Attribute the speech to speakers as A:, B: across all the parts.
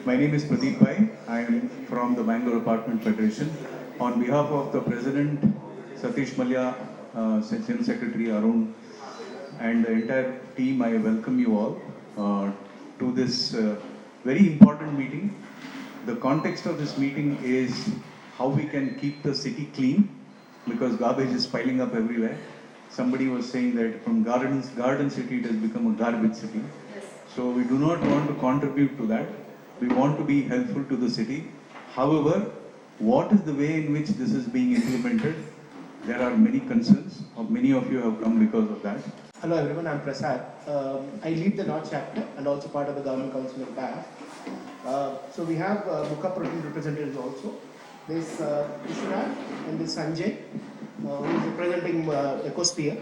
A: My name is 𝗕𝗏𝗍𝗍. I am from the Bangalore Apartment Federation. On behalf of the President, 𝗕𝗏𝗆 General Secretary Arun, and the entire team, I welcome you all to this very important meeting. The context of this meeting is how we can keep the city clean, because garbage is piling up everywhere. Somebody was saying that from garden city it has become a garbage city. So we do not want to contribute to that. We want to be helpful to the city. However, what is the way in which this is being implemented? There are many concerns. Many of you have come because of that.
B: Hello everyone, I'm Prasad. I lead the North chapter and also part of the Government Council of BAF. So we have 𝗤𝗏𝗆 representatives also. There's 𝗔𝗽𝗍𝗍 and this Sanjay, who is representing 𝗘𝗀𝗵𝗀.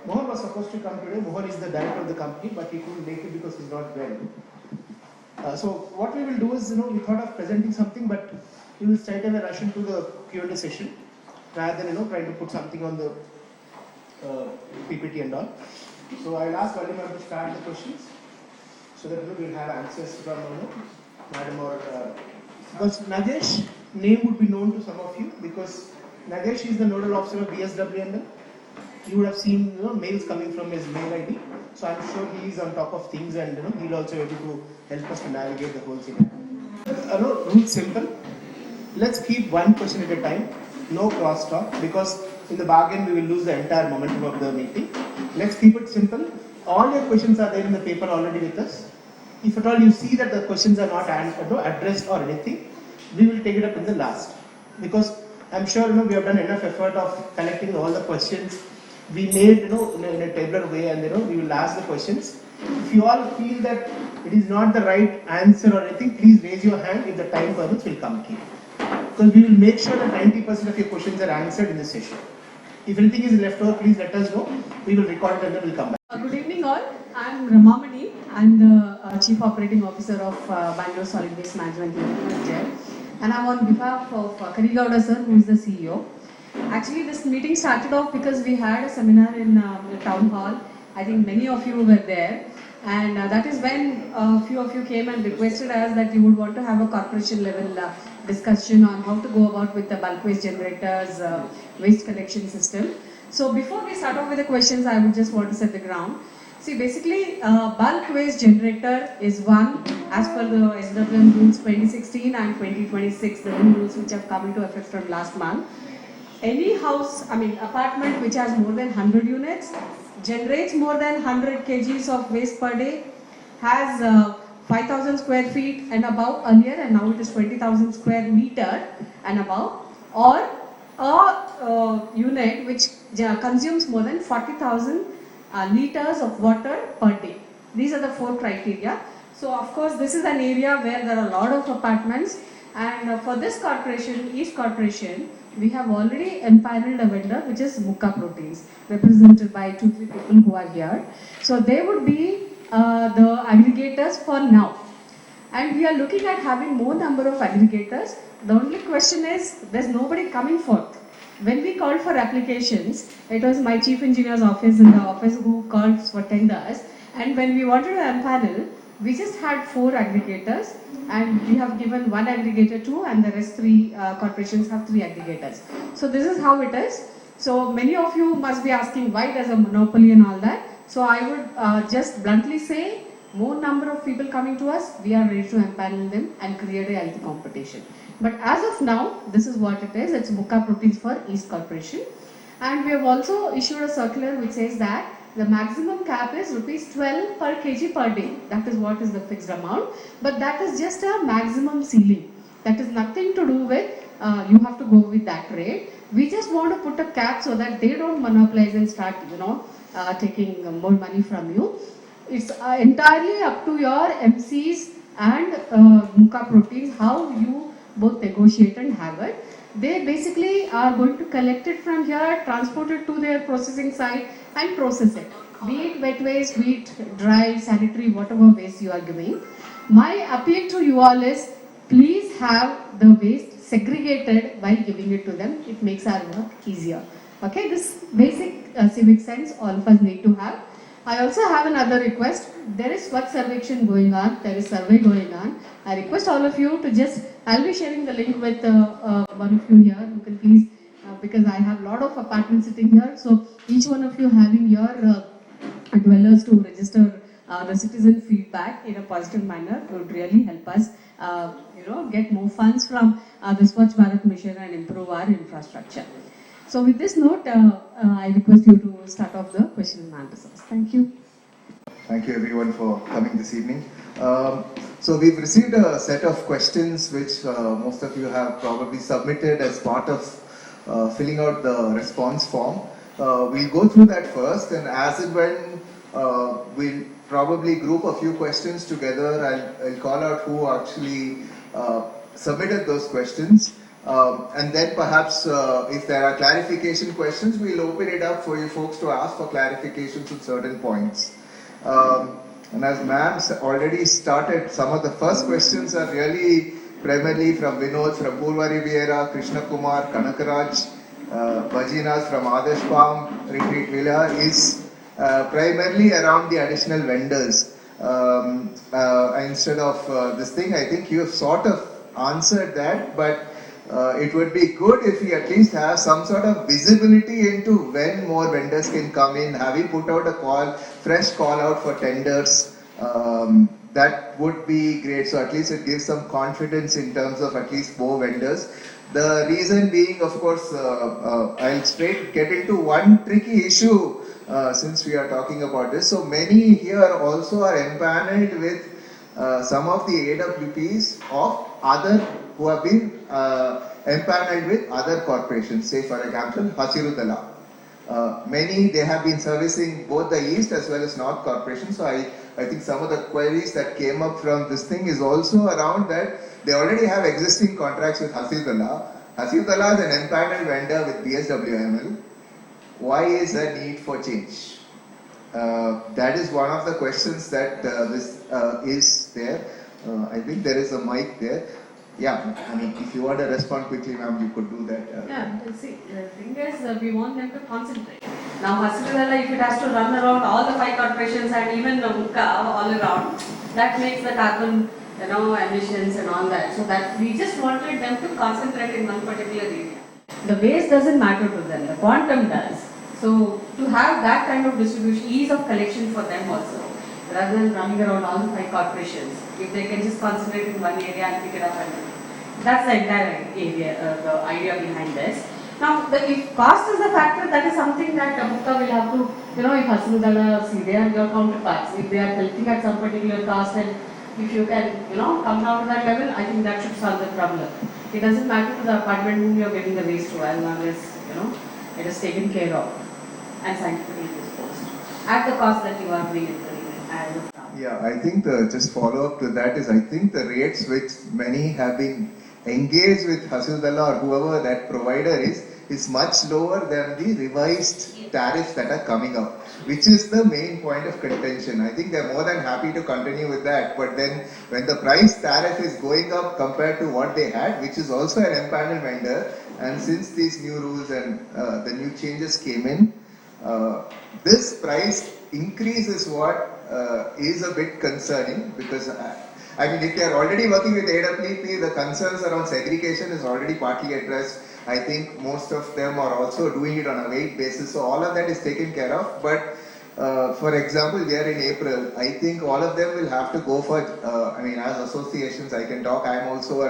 B: Mohan was supposed to come today. Mohan is the director of the company, but he couldn't make it because he's not well. So what we will do is, we thought of presenting something, but we will straight away rush into the Q&A session rather than, trying to put something on the PPT and all. So I'll ask 𝗏𝗪𝗠 to start the questions so that we'll have answers from Madam or because Nagesh name would be known to some of you because Nagesh is the nodal officer of BSWML. You would have seen mails coming from his mail ID. So I'm sure he is on top of things and he'll also be able to help us to navigate the whole thing. Rule simple. Let's keep one question at a time. No cross talk because in the bargain we will lose the entire momentum of the meeting. Let's keep it simple. All your questions are there in the paper already with us. If at all you see that the questions are not addressed or anything, we will take it up in the last. Because I'm sure we have done enough effort of collecting all the questions. We made in a tabular way and we will ask the questions. If you all feel that it is not the right answer or anything, please raise your hand. If the time permits, we'll come to you. Because we will make sure that 90% of your questions are answered in this session. If anything is left over, please let us know. We will record it and then we'll come back.
C: Good evening all. I'm Ramamani. I'm the Chief Operating Officer of Bangalore Solid Waste Management Limited. And I'm on behalf of 𝗕𝗏𝗆𝗀𝗍 sir, who is the CEO. Actually, this meeting started off because we had a seminar in the town hall. I think many of you were there. And that is when a few of you came and requested us that you would want to have a corporation level discussion on how to go about with the bulk waste generators, waste collection system. So before we start off with the questions, I would just want to set the ground. See, basically, bulk waste generator is one as per the SWM rules 2016 and 2026, the new rules which have come into effect from last month. Any house, apartment which has more than 100 units, generates more than 100 kgs of waste per day, has 5,000 square feet and above earlier, and now it is 20,000 square meter and above, or a unit which consumes more than 40,000 liters of water per day. These are the 4 criteria. So of course this is an area where there are a lot of apartments, and for this corporation, East Corporation, we have already empaneled a vendor which is 𝗤𝗏𝗆, represented by 2-3 people who are here. So they would be the aggregators for now. And we are looking at having more number of aggregators. The only question is, there's nobody coming forth. When we called for applications, it was my chief engineer's office in the office who called for tenders. And when we wanted to empanel, we just had 4 aggregators, and we have given 1 aggregator 2, and the rest 3 corporations have 3 aggregators. So this is how it is. So many of you must be asking why there's a monopoly and all that. So I would just bluntly say, more number of people coming to us, we are ready to empanel them and create a healthy competition. But as of now, this is what it is. It's 𝗤𝗏𝗆 for East Corporation. And we have also issued a circular which says that the maximum cap is ₹12 per kg per day. That is what is the fixed amount. But that is just a maximum ceiling. That is nothing to do with you have to go with that rate. We just want to put a cap so that they don't monopolize and start, taking more money from you. It's entirely up to your MCs and 𝗤𝗏𝗆 how you both negotiate and have it. They basically are going to collect it from here, transport it to their processing site and process it. Be it wet waste, be it dry, sanitary, whatever waste you are giving. My appeal to you all is, please have the waste segregated while giving it to them. It makes our work easier. Okay, this basic civic sense all of us need to have. I also have another request. There is SWM survey going on. There is survey going on. I request all of you to just, I'll be sharing the link with one of you here who can please, because I have a lot of apartments sitting here. So each one of you having your dwellers to register the citizen feedback in a positive manner would really help us, get more funds from the Swachh Bharat mission and improve our infrastructure. So with this note, I request you to start off the question and answers. Thank you.
D: Thank you everyone for coming this evening. So we've received a set of questions which most of you have probably submitted as part of filling out the response form. We'll go through that first, and as and when we'll probably group a few questions together. I'll call out who actually submitted those questions. And then perhaps if there are clarification questions, we'll open it up for you folks to ask for clarifications on certain points. And as ma'am already started, some of the first questions are really primarily from Vinod, from Purvari Viera, Krishna Kumar, Kanakaraj, Bajinas from Adesh Palm, Retreat Villa is primarily around the additional vendors. Instead of this thing, I think you have sort of answered that, but it would be good if we at least have some sort of visibility into when more vendors can come in. Have we put out a fresh call out for tenders? That would be great. So at least it gives some confidence in terms of at least more vendors. The reason being, of course, I'll straight get into one tricky issue since we are talking about this. So many here also are empaneled with some of the AWPs of other who have been empaneled with other corporations, say for example 𝗕𝗏𝗏. Many, they have been servicing both the East as well as North corporations. So I think some of the queries that came up from this thing is also around that they already have existing contracts with 𝗕𝗏𝗏. 𝗕𝗏𝗏 is an empaneled vendor with BSWML. Why is there need for change? That is one of the questions that is there. I think there is a mic there. Yeah, I mean, if you want to respond quickly, ma'am, you could do that.
C: See, the thing is, we want them to concentrate. Now, 𝗕𝗏𝗏𝗏, if it has to run around all the 5 corporations and even the 𝗏𝗏𝗏 all around, that makes the carbon, emissions and all that. So that we just wanted them to concentrate in one particular area. The base doesn't matter to them, the quantum does. So to have that kind of distribution, ease of collection for them also, rather than running around all the 5 corporations, if they can just concentrate in one area and pick it up, and that's the entire area, the idea behind this. Now, if cost is a factor, that is something that 𝗕𝗏𝗏 will have to, if 𝗕𝗏𝗏𝗏, see, they are your counterparts. If they are collecting at some particular cost, and if you can, come down to that level, I think that should solve the problem. It doesn't matter to the apartment whom you are giving the waste to, as long as, it is taken care of and scientifically disposed at the cost that you are being incurring as of now.
D: Yeah, I think just follow up to that is, I think the rates which many have been engaged with 𝗕𝗏𝗏𝗏 or whoever that provider is much lower than the revised tariffs that are coming up, which is the main point of contention. I think they're more than happy to continue with that, but then when the price tariff is going up compared to what they had, which is also an empaneled vendor, and since these new rules and the new changes came in, this price increase is what is a bit concerning, because I mean, if they are already working with AWP, the concerns around segregation is already partly addressed. I think most of them are also doing it on a weight basis, so all of that is taken care of. But for example, we are in April. I think all of them will have to go for, I mean, as associations, I can talk. I'm also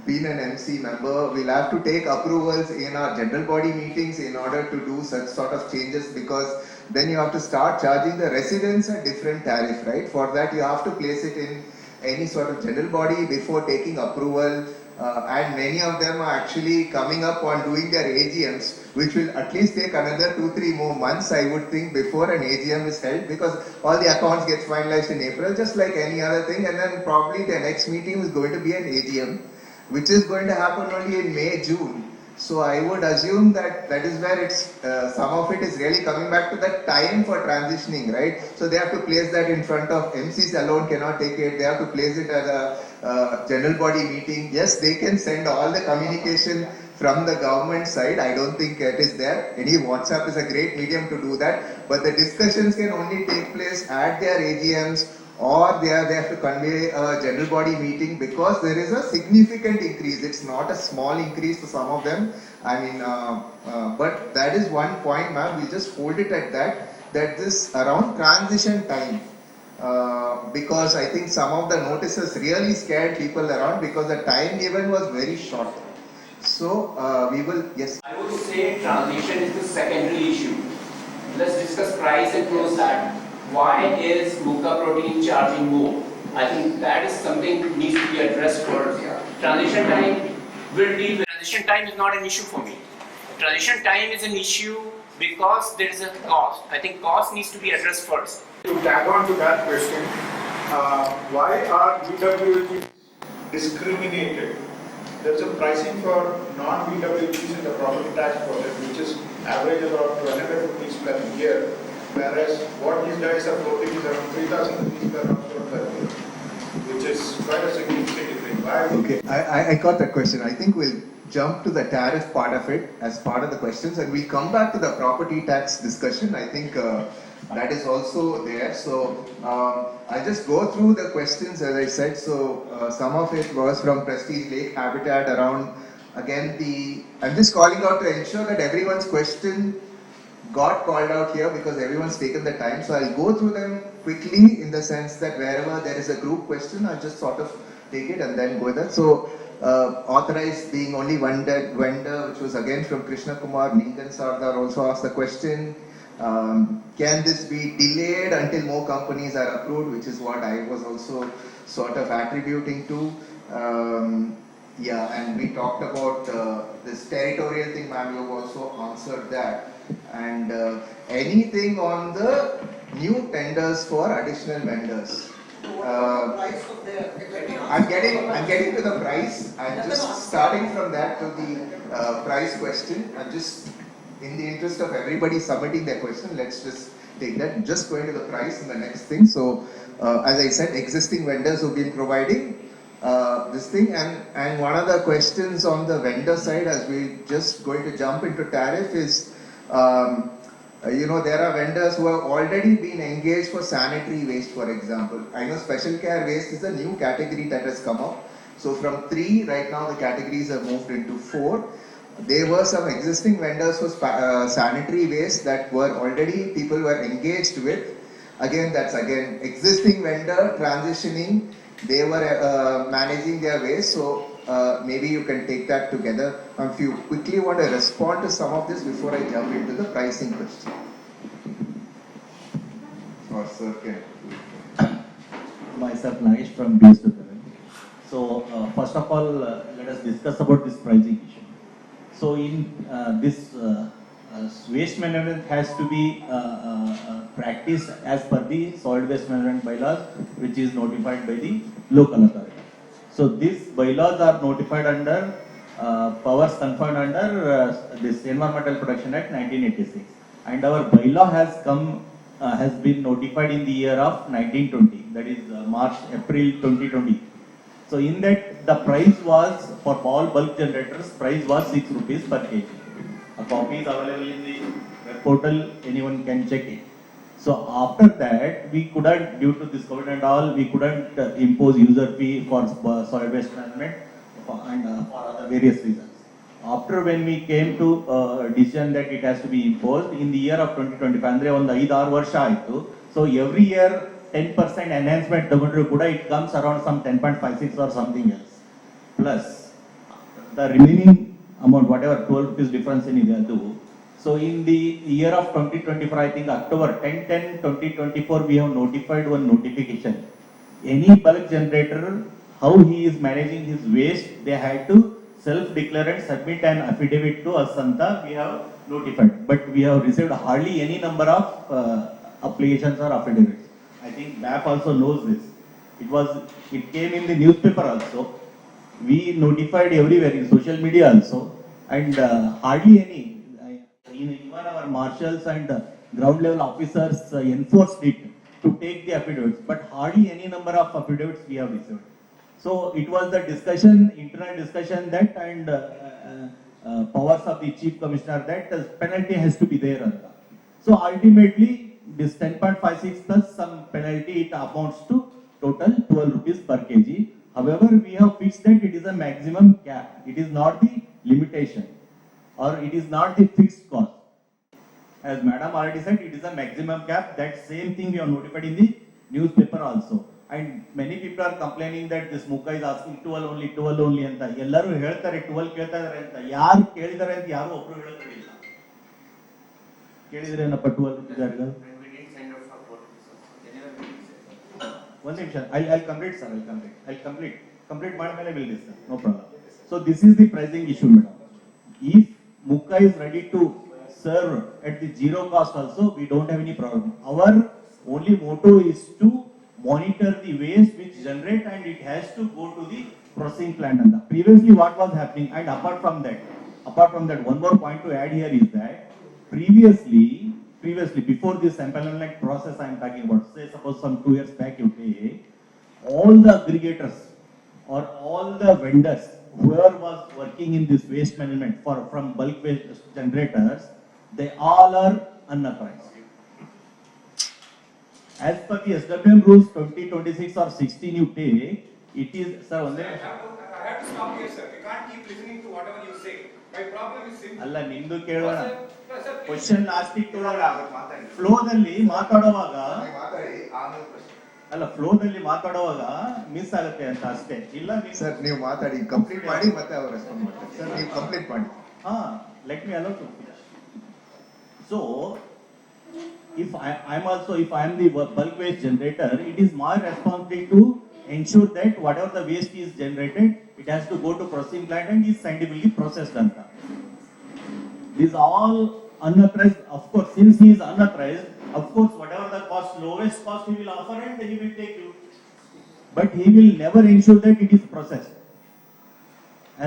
D: been an MC member. We'll have to take approvals in our general body meetings in order to do such sort of changes, because then you have to start charging the residents a different tariff, right? For that, you have to place it in any sort of general body before taking approval. And many of them are actually coming up on doing their AGMs, which will at least take another 2-3 more months, I would think, before an AGM is held, because all the accounts get finalized in April, just like any other thing, and then probably the next meeting is going to be an AGM, which is going to happen only in May, June. So I would assume that that is where it's some of it is really coming back to that time for transitioning, right? So they have to place that in front of MCs alone cannot take it. They have to place it at a general body meeting. Yes, they can send all the communication from the government side. I don't think it is there. Any WhatsApp is a great medium to do that, but the discussions can only take place at their AGMs, or they have to convey a general body meeting, because there is a significant increase. It's not a small increase for some of them. I mean, but that is one point, ma'am. We just hold it at that this around transition time. Because I think some of the notices really scared people around, because the time given was very short. So we will, yes.
E: I would say transition is the secondary issue. Let's discuss price and close that. Why is 𝗕𝗀𝗃 charging more? I think that is something that needs to be addressed first. Transition time will deal with. Transition time is not an issue for me. Transition time is an issue because there is a cost. I think cost needs to be addressed first.
F: To tag on to that question, why are BWG discriminated? There's a pricing for non-BWGs in the property tax project, which is average about 1,200 rupees per year, whereas what these guys are quoting is around 3,000 rupees per household per year, which is quite a significant difference. Why?
D: Okay, I got that question. I think we'll jump to the tariff part of it as part of the questions, and we'll come back to the property tax discussion. I think that is also there. So I'll just go through the questions as I said. So some of it was from Prestige Lake Habitat around, again, I'm just calling out to ensure that everyone's question got called out here, because everyone's taken the time. So I'll go through them quickly, in the sense that wherever there is a group question, I'll just sort of take it and then go there. So authorized being only one vendor, which was again from Krishna Kumar. Lincoln Sardar also asked the question, can this be delayed until more companies are approved, which is what I was also sort of attributing to. Yeah, and we talked about this territorial thing, ma'am, you have also answered that. And anything on the new tenders for additional vendors. I'm getting to the price. I'm just starting from that to the price question. I'm just, in the interest of everybody submitting their question, let's just take that. Just going to the price and the next thing. So, as I said, existing vendors who've been providing this thing, and one of the questions on the vendor side, as we just going to jump into tariff, is there are vendors who have already been engaged for sanitary waste, for example. I know special care waste is a new category that has come up. So from 3, right now the categories have moved into 4. There were some existing vendors for sanitary waste that were already, people were engaged with. Again, that's existing vendor transitioning. They were managing their waste. So maybe you can take that together. If you quickly want to respond to some of this before I jump into the pricing question. Or sir, can.
G: Myself, Nagesh from BSWML. So first of all, let us discuss about this pricing issue. So in this waste management has to be practiced as per the solid waste management bylaws, which is notified by the local authority. So these bylaws are notified under powers conferred under this Environmental Protection Act 1986, and our bylaw has been notified in the year of 1920, that is April 2020. So in that, the price was for all bulk generators, price was 6 rupees per kg. A copy is available in the web portal, anyone can check it. So after that, we couldn't, due to this COVID and all, we couldn't impose user fee for solid waste management and for other various reasons. After when we came to decision that it has to be imposed in the year of 2025, andre ಒಂದು 5-6 ವರ್ಷ ಆಯಿತು. So every year 10% enhancement ತಗೊಂಡ್ರು ಕೂಡ it comes around some 10.56 or something else. Plus the remaining amount, whatever 12 rupees difference in ಅದು. So in the year of 2024, I think October 10/10/2024, we have notified one notification. Any bulk generator, how he is managing his waste, they had to self-declare and submit an affidavit to us. Anta, we have notified, but we have received hardly any number of applications or affidavits. I think BAF also knows this. It came in the newspaper also. We notified everywhere in social media also, and hardly any. Even our marshals and ground level officers enforced it to take the affidavits, but hardly any number of affidavits we have received. So it was the discussion, internal discussion that, and powers of the Chief Commissioner that penalty has to be there. So ultimately, this 10.56 plus some penalty, it amounts to total 12 rupees per kg. However, we have fixed that it is a maximum cap. It is not the limitation, or it is not the fixed cost. As Madam already said, it is a maximum cap. That same thing we have notified in the newspaper also. And many people are complaining that this Mukha is asking 12 only ಅಂತ ಎಲ್ಲರೂ ಹೇಳ್ತಾರೆ 12 ಕೇಳ್ತಾ ಇದ್ದಾರೆ ಅಂತ ಯಾರು ಕೇಳಿದ್ದಾರೆ ಅಂತ ಯಾರು ಒಬ್ರು ಹೇಳೋದಿಲ್ಲ ಕೇಳಿದ್ರೇನಪ್ಪ 12 ರೂಪಾಯಿ ಒಂದು ನಿಮಿಷ I'll complete sir I'll complete ಮಾಡಿದ್ಮೇಲೆ will discuss no problem. So this is the pricing issue madam. If Mukha is ready to serve at the zero cost also, we don't have any problem. Our only motto is to monitor the waste which generate and it has to go to the processing plant. And previously what was happening, and apart from that, one more point to add here is that previously before this empanelment process I am talking about, say suppose some 2 years back you take, all the aggregators or all the vendors whoever was working in this waste management from bulk waste generators, they all are unauthorized. As per the SWM rules 2026 or 16 you take, it is, sir, I
F: have to stop here, sir. We can't keep listening to whatever you say. My problem is simple.
G: ಅಲ್ಲ ನಿಮ್ದು ಕೇಳೋಣ question ಲಾಸ್ಟಿಗೆ ಕೊಡೋಣ ಫ್ಲೋದಲ್ಲಿ ಮಾತಾಡುವಾಗ ಅಲ್ಲ ಫ್ಲೋದಲ್ಲಿ ಮಾತಾಡುವಾಗ miss ಆಗುತ್ತೆ ಅಂತ ಅಷ್ಟೇ ಇಲ್ಲ
D: ಸರ್ ನೀವು ಮಾತಾಡಿ ಕಂಪ್ಲೀಟ್ ಮಾಡಿ ಮತ್ತೆ ಅವರು ರೆಸ್ಪಾಂಡ್ ಮಾಡ್ತಾರೆ ಸರ್ ನೀವು ಕಂಪ್ಲೀಟ್ ಮಾಡಿ
G: let me allow to so if I am the bulk waste generator, it is my responsibility to ensure that whatever the waste is generated, it has to go to processing plant and is scientifically processed. These all unauthorized, of course, since he is unauthorized, of course, whatever the cost, lowest cost he will offer and he will take you. But he will never ensure that it is processed.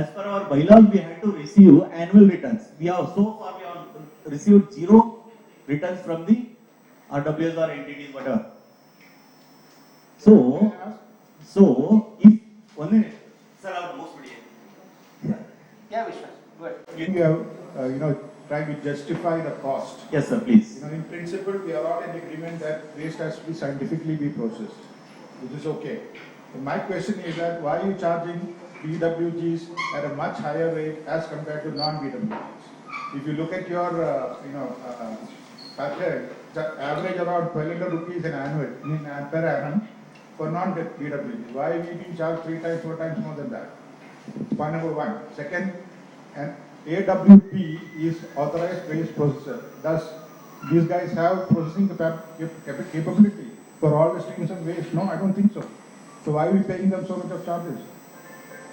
G: As per our bylaws, we had to receive annual returns. We have received 0 returns from the RWS or entities, whatever. So if one minute, sir, our most
B: Yeah, Vishwas, go ahead.
F: You have, trying to justify the cost.
G: yes, sir, please.
F: In principle, we are all in agreement that waste has to be scientifically be processed, which is okay. But my question is that why are you charging BWGs at a much higher rate as compared to non-BWGs? If you look at your, package, the average around 1,200 rupees per annum for non-BWGs. Why are we being charged 3 times, 4 times more than that? Point number 1. Second, an AWP is authorized waste processor. Does these guys have processing capability for all the streams of waste? No, I don't think so. So why are we paying them so much of charges?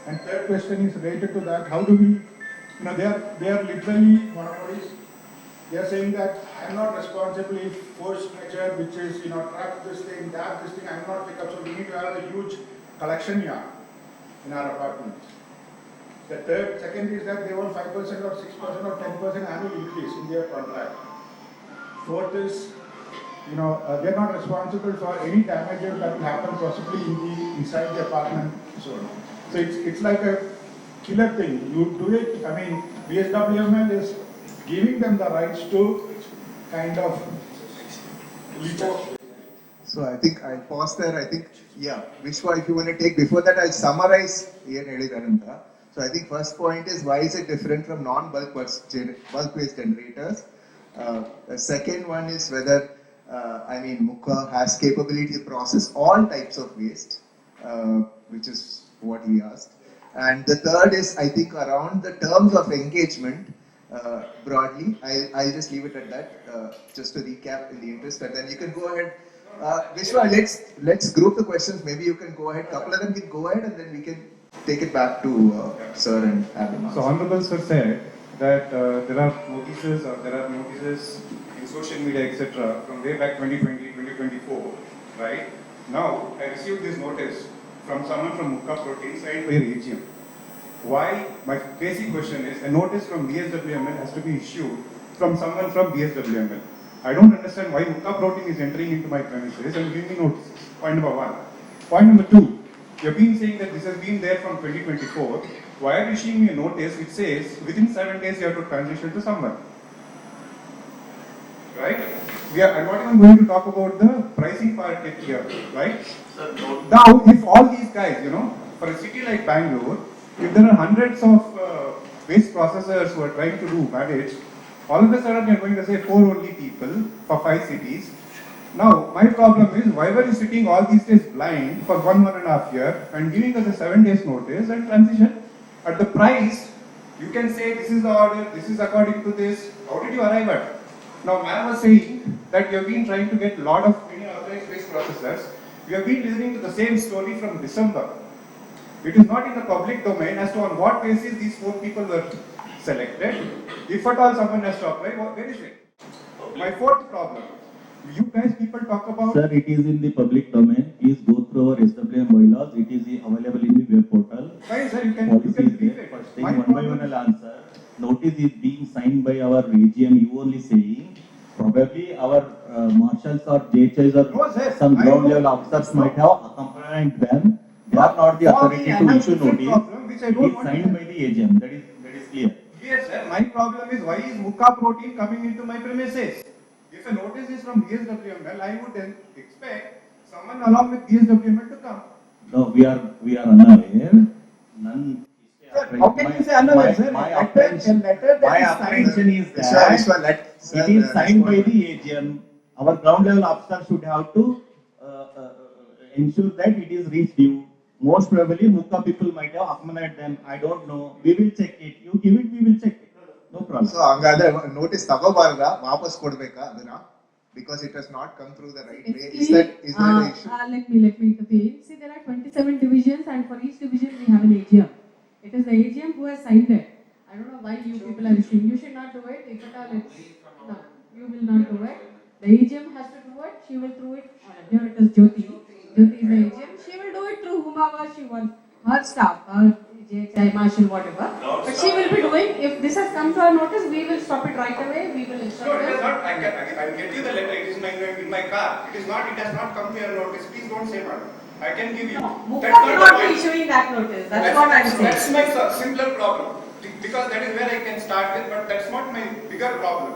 F: And third question is related to that. How do we, they are literally monopolies. They are saying that I'm not responsible if force majeure, which is, track this thing, I'm not pick up. So we need to have a huge collection yard in our apartments. The second is that they want 5% or 6% or 10% annual increase in their contract. Fourth is, they're not responsible for any damages that will happen possibly inside the apartment. So it's like a killer thing. You do it. BSWML is giving them the rights to kind of.
D: So I think I'll pause there. I think, Vishwa, if you want to take, before that I'll summarize ಏನು ಹೇಳಿದಾರಂತ. So I think first point is why is it different from non-bulk waste generators. The second one is whether Mukha has capability to process all types of waste, which is what he asked. And the third is, I think, around the terms of engagement. Broadly, I'll just leave it at that, just to recap in the interest, and then you can go ahead. Vishwa, let's group the questions. Maybe you can go ahead. Couple of them can go ahead, and then we can take it back to Sir and have him answer.
H: So Honorable Sir said that there are notices in social media, etc., from way back 2020, 2024, right? Now I received this notice from someone from 𝗤𝗊𝗆 signed by your AGM. Why? My basic question is, a notice from BSWML has to be issued from someone from BSWML. I don't understand why 𝗤𝗊𝗆 is entering into my premises and giving me notices. Point number 1. Point number 2, You've been saying that this has been there from 2024. Why are you issuing me a notice which says within 7 days you have to transition to someone? Right? I'm not even going to talk about the pricing part here, right? Now, if all these guys, for a city like Bangalore, if there are hundreds of waste processors who are trying to do manage, all of a sudden you're going to say 4 only people for 5 cities. Now, my problem is, why were you sitting all these days blind for 1.5 years and giving us a 7 days notice and transition? At the price, you can say this is the order, this is according to this. How did you arrive at? Now, ma'am was saying that you have been trying to get a lot of authorized waste processors. We have been listening to the same story from December. It is not in the public domain as to on what basis these 4 people were selected. If at all someone has to apply, where is it? My fourth problem. You guys people talk about...
G: Sir, it is in the public domain. Please go through our SWM bylaws. It is available in the web portal.
H: Why, sir? You can brief it.
G: First thing, one by one I'll answer. Notice is being signed by our AGM. You only saying probably our marshals or JHs or some ground level officers might have accompanied them. They are not the authority to issue notice. It is signed by the AGM. That is clear.
H: Yes, sir. My problem is, why is 𝗤𝗏𝗆 coming into my premises? If a notice is from BSWML, I would then expect someone along with BSWML to come.
G: No, we are unaware. None.
H: Sir, how can you say unaware, sir?
G: My apprehension is that it is signed by the AGM. Our ground level officer should have to ensure that it is reached you. Most probably, Mukha people might have accompanied them. I don't know. We will check it. You give it, we will check it. No problem.
D: So, hangada notice ತಗೋಬಾರದಾ ವಾಪಸ್ ಕೊಡಬೇಕಾ ಅದನ್ನ because it has not come through the right way. Is that an issue?
C: Let me intervene. See, there are 27 divisions, and for each division we have an AGM. It is the AGM who has signed it. I don't know why you people are issuing. You should not do it. If at all no, you will not do it. The AGM has to do it. She will do it. Here it is Jyoti. Jyoti is the AGM. She will do it through whomever she wants. Her staff, her JHI, marshal, whatever. But she will be doing. If this has come to our notice, we will stop it right away. We will instruct
H: No, it is not. I will get you the letter. It is in my car. It is not. It has not come to your notice. Please don't say madam. I can give you.
C: No, Mukha will not be issuing that notice. That's what I am saying.
H: That's my simpler problem. Because that is where I can start with, but that's not my bigger problem.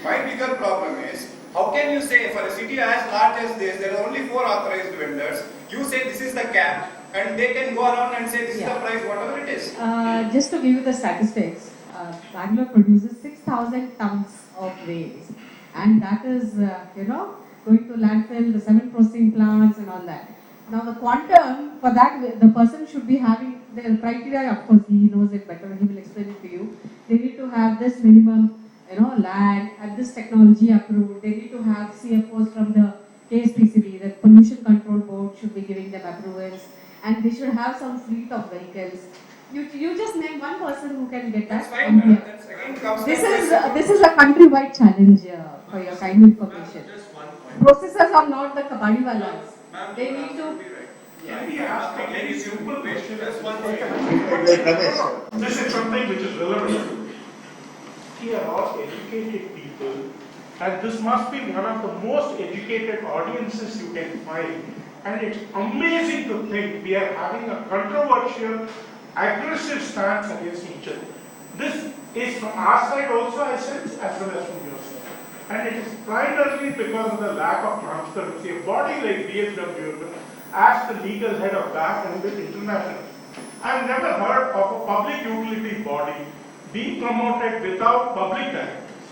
H: My bigger problem is, how can you say for a city as large as this, there are only 4 authorized vendors, you say this is the cap, and they can go around and say this is the price, whatever it is.
C: Just to give you the statistics, Bangalore produces 6,000 tons of waste, and that is, going to landfill, the 7 processing plants and all that. Now the quantum, for that, the person should be having the criteria, of course, he knows it better, he will explain it to you. They need to have this minimum, land, and this technology approved. They need to have CFOs from the KSPCB, the Pollution Control Board should be giving them approvals, and they should have some fleet of vehicles. You just name one person who can get that.
H: That's fine, that's again
C: This is a countrywide challenge for your kind information. Processors are not the 𝗘𝗏𝗆𝗏𝗏𝗏𝗏. They need to.
F: Let me ask a very simple question.
D: Ramesh.
F: This is something which is relevant. Here are educated people, and this must be one of the most educated audiences you can find. And it's amazing to think we are having a controversial, aggressive stance against each other. This is from our side also, I sense, as well as from your side. And it is primarily because of the lack of transparency. A body like BSWML, as the legal head of BAF and with international, I've never heard of a public utility body being promoted without public directives.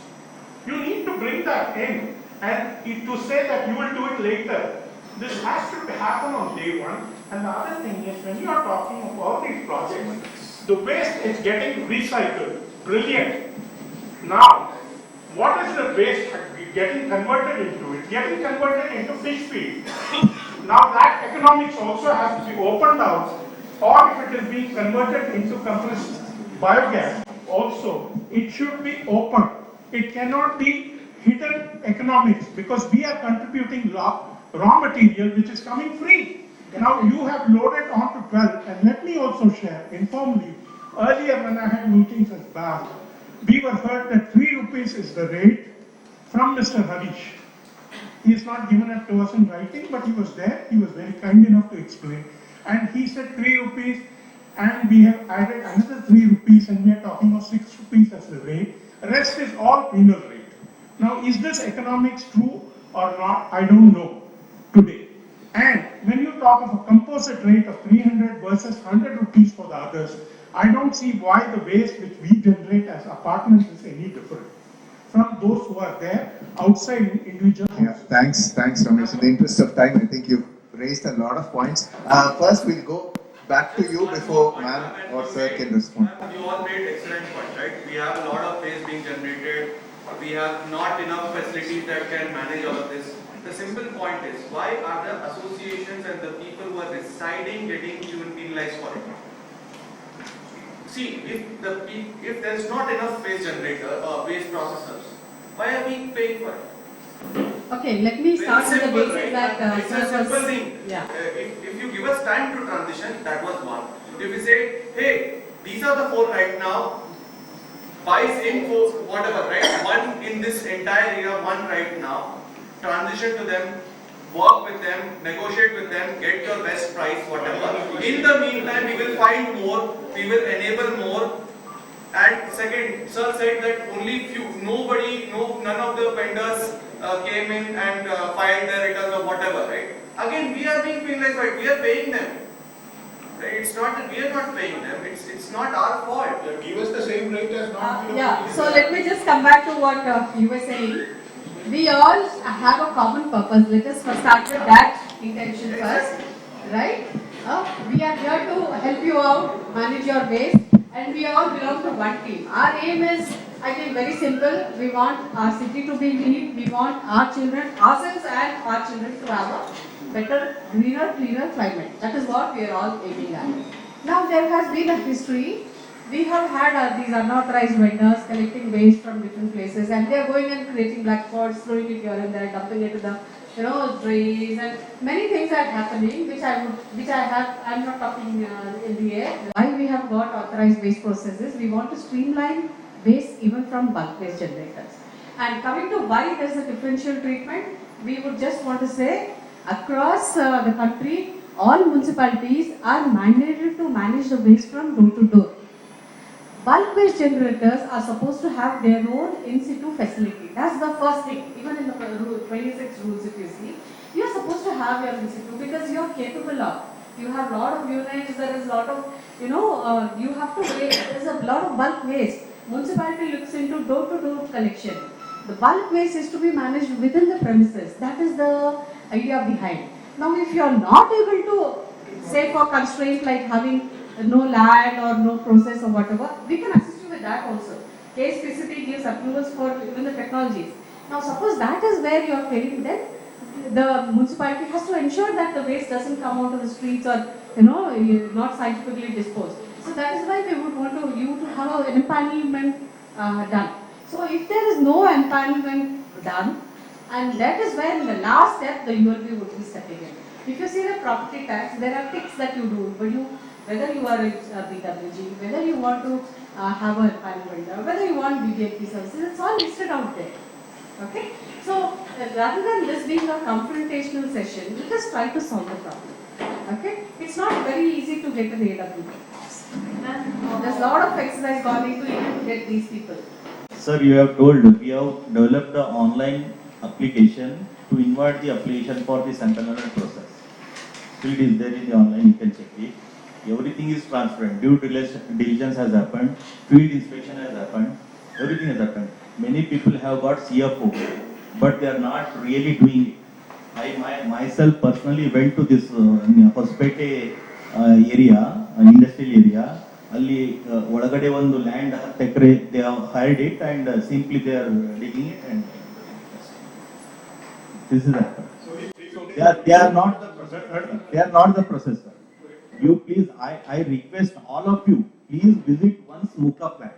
F: You need to bring that in, and to say that you will do it later, this has to happen on day one. And the other thing is, when you are talking about these projects, the waste is getting recycled. Brilliant. Now, what is the waste getting converted into? It's getting converted into fish feed. Now that economics also has to be opened out, or if it is being converted into compressed biogas, also, it should be open. It cannot be hidden economics, because we are contributing raw material which is coming free. Now you have loaded on to 12, and let me also share informally, earlier when I had meetings as BAF, we were heard that 3 rupees is the rate from Mr. Harish. He has not given it to us in writing, but he was there, he was very kind enough to explain.
I: And he said 3 rupees, and we have added another 3 rupees, and we are talking of 6 rupees as the rate. Rest is all penal rate. Now, is this economics true or not? I don't know today. And when you talk of a composite rate of 300 versus 100 rupees for the others, I don't see why the waste which we generate as apartments is any different from those who are there outside in individual houses.
D: Thanks, Ramesh. In the interest of time, I think you've raised a lot of points. First, we'll go back to you before ma'am or sir can respond.
J: You all made excellent points, right? We have a lot of waste being generated. We have not enough facilities that can manage all of this. The simple point is, why are the associations and the people who are residing getting even penalized for it? See, if there's not enough waste generator or waste processors, why are we paying for it?
C: Okay, let me start with the basic
J: right?
C: that
J: It's a simple thing.
C: Yeah.
J: If you give us time to transition, that was one. If we say, hey, these are the 4 right now, buys in for whatever, right? 1 in this entire area, 1 right now. Transition to them, work with them, negotiate with them, get your best price, whatever. In the meantime, we will find more, we will enable more. And second, sir said that only none of the vendors came in and filed their returns or whatever, right? Again, we are being penalized, right? We are paying them. Right? It's not that we are not paying them, it's not our fault.
F: Give us the same rate as non-BWG.
C: Yeah, so let me just come back to what you were saying. We all have a common purpose. Let us first start with that intention first, right? We are here to help you out, manage your waste, and we all belong to one team. Our aim is, I think, very simple. We want our city to be clean. We want our children, ourselves and our children to have a better, greener, cleaner climate. That is what we are all aiming at. Now, there has been a history. We have had these unauthorized vendors collecting waste from different places, and they are going and creating black spots, throwing it here and there, dumping it to the drains, and many things are happening, I'm not talking in the air. Why we have got authorized waste processes? We want to streamline waste even from bulk waste generators. And coming to why there is a differential treatment, we would just want to say across the country, all municipalities are mandated to manage the waste from door to door. Bulk waste generators are supposed to have their own in-situ facility. That's the first thing. Even in the 26 rules, if you see, you are supposed to have your in-situ because you are capable of. You have a lot of units, there is a lot of, you have to wait. There is a lot of bulk waste. Municipality looks into door-to-door collection. The bulk waste is to be managed within the premises. That is the idea behind. Now, if you are not able to, say for constraints like having no land or no process or whatever, we can assist you with that also. KSPCT gives approvals for even the technologies. Now, suppose that is where you are failing, then the municipality has to ensure that the waste doesn't come out of the streets or not scientifically disposed. So that is why we would want you to have an empanelment done. So if there is no empanelment done, and that is where in the last step the ULB would be stepping in. If you see the property tax, there are ticks that you do, but whether you are a BWG, whether you want to have a empanelment, whether you want BBMP services, it's all listed out there. Okay? So rather than this being a confrontational session, let us try to solve the problem. Okay? It's not very easy to get an AWP. And there's a lot of exercise gone into even to get these people.
G: Sir, you have told we have developed the online application to invert the application for the empanelment process. Still it is there in the online, you can check it. Everything is transparent. Due diligence has happened, field inspection has happened, everything has happened. Many people have got CFO, but they are not really doing it. I myself personally went to this 𝗂𝗶𝗀𝗀𝗀𝗀 area, industrial area. ಅಲ್ಲಿ ಒಳಗಡೆ ಒಂದು land 10 acre they have hired it and simply they are digging it and this is happened. They are not the processor. You please, I request all of you, please visit once 𝗪𝗂𝗏 plant.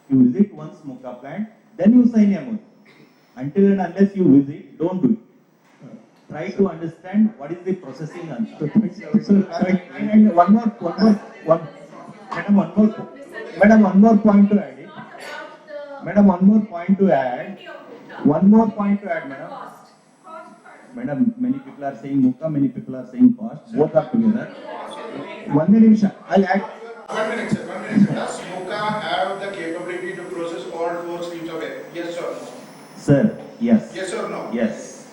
G: You visit once 𝗪𝗂𝗏 plant, then you sign MOU. Until and unless you visit, don't do it. Try to understand what is the processing answer. And one more point to add. Madam, one more point to add, madam. Madam, many people are saying muka, many people are saying cost. Both are together. 1 minute, I'll add.
F: 1 minute, sir. 1 minute, sir. Does muka have the capability to process all 4 streams of air? Yes or no?
G: Sir, yes.
F: Yes or no?
G: Yes.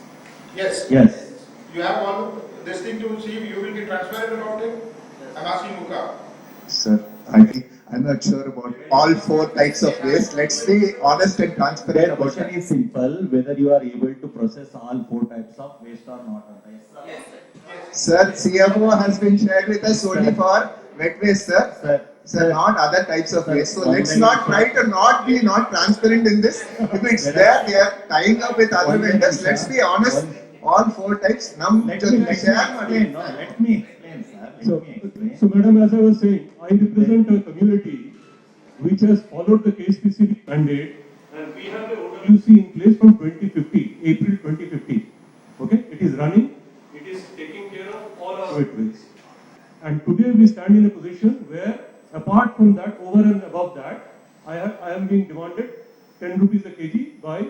F: Yes.
G: Yes.
F: You have all this thing to see if you will be transparent about it? I'm asking muka.
D: Sir, I'm not sure about all 4 types of waste. Let's be honest and transparent
G: Their
D: about
G: question
D: it.
G: is simple, whether you are able to process all 4 types of waste or not.
D: Sir, CFO has been shared with us only for wet waste, sir. Sir, not other types of waste. So let's not try to not be not transparent in this. If it's there, they are tying up with other vendors. Let's be honest. All 4 types.
G: Let me explain. No, let me explain, sir. Let me explain.
K: So, madam, as I was saying, I represent a community which has followed the KSPCB mandate, and we have the OWC in place from 2050, April 2050. Okay, it is running, it is taking care of all our wet waste. And today we stand in a position where, apart from that, over and above that, I am being demanded 10 rupees a kg by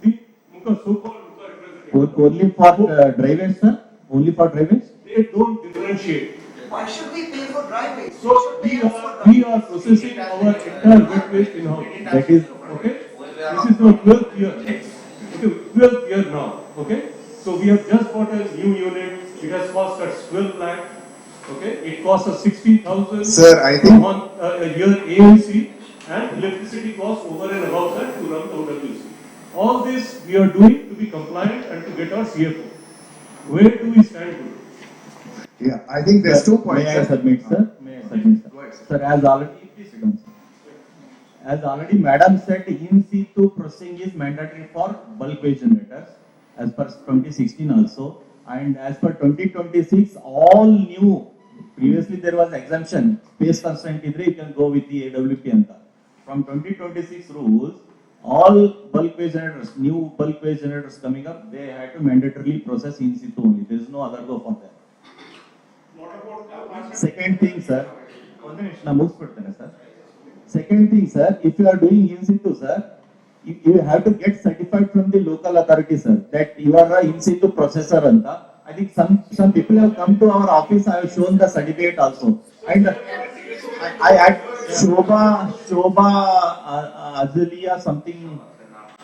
K: the so-called muka representative.
G: Only for dry waste, sir? Only for dry waste?
K: They don't differentiate.
L: Why should we pay for dry waste?
K: So we are processing our entire wet waste in-house.
G: That is
K: Okay? This is our 12th year. Okay, 12th year now. Okay? So we have just bought a new unit. It has cost us 12 lakh. Okay? It costs us 60,000
D: Sir, I think
K: a year AMC, and electricity costs over and above that to run the OWC. All this we are doing to be compliant and to get our CFO. Where do we stand today?
D: Yeah, I think there's 2 points.
G: May I submit, sir? May I submit, sir? Sir, as already Madam said, in situ processing is mandatory for bulk waste generators as per 2016 also, and as per 2026, all new. Previously there was exemption, space constraint idre you can go with the AWP anta. From 2026 rules, all bulk waste generators, new bulk waste generators coming up, they had to mandatorily process in situ only. There is no other go for them. Second thing, sir. Second thing, sir, if you are doing in situ, sir, you have to get certified from the local authority, sir, that you are an in situ processor. Anta. I think some people have come to our office. I have shown the certificate also, and I had 𝗕𝗫𝗄𝗵𝗺 something.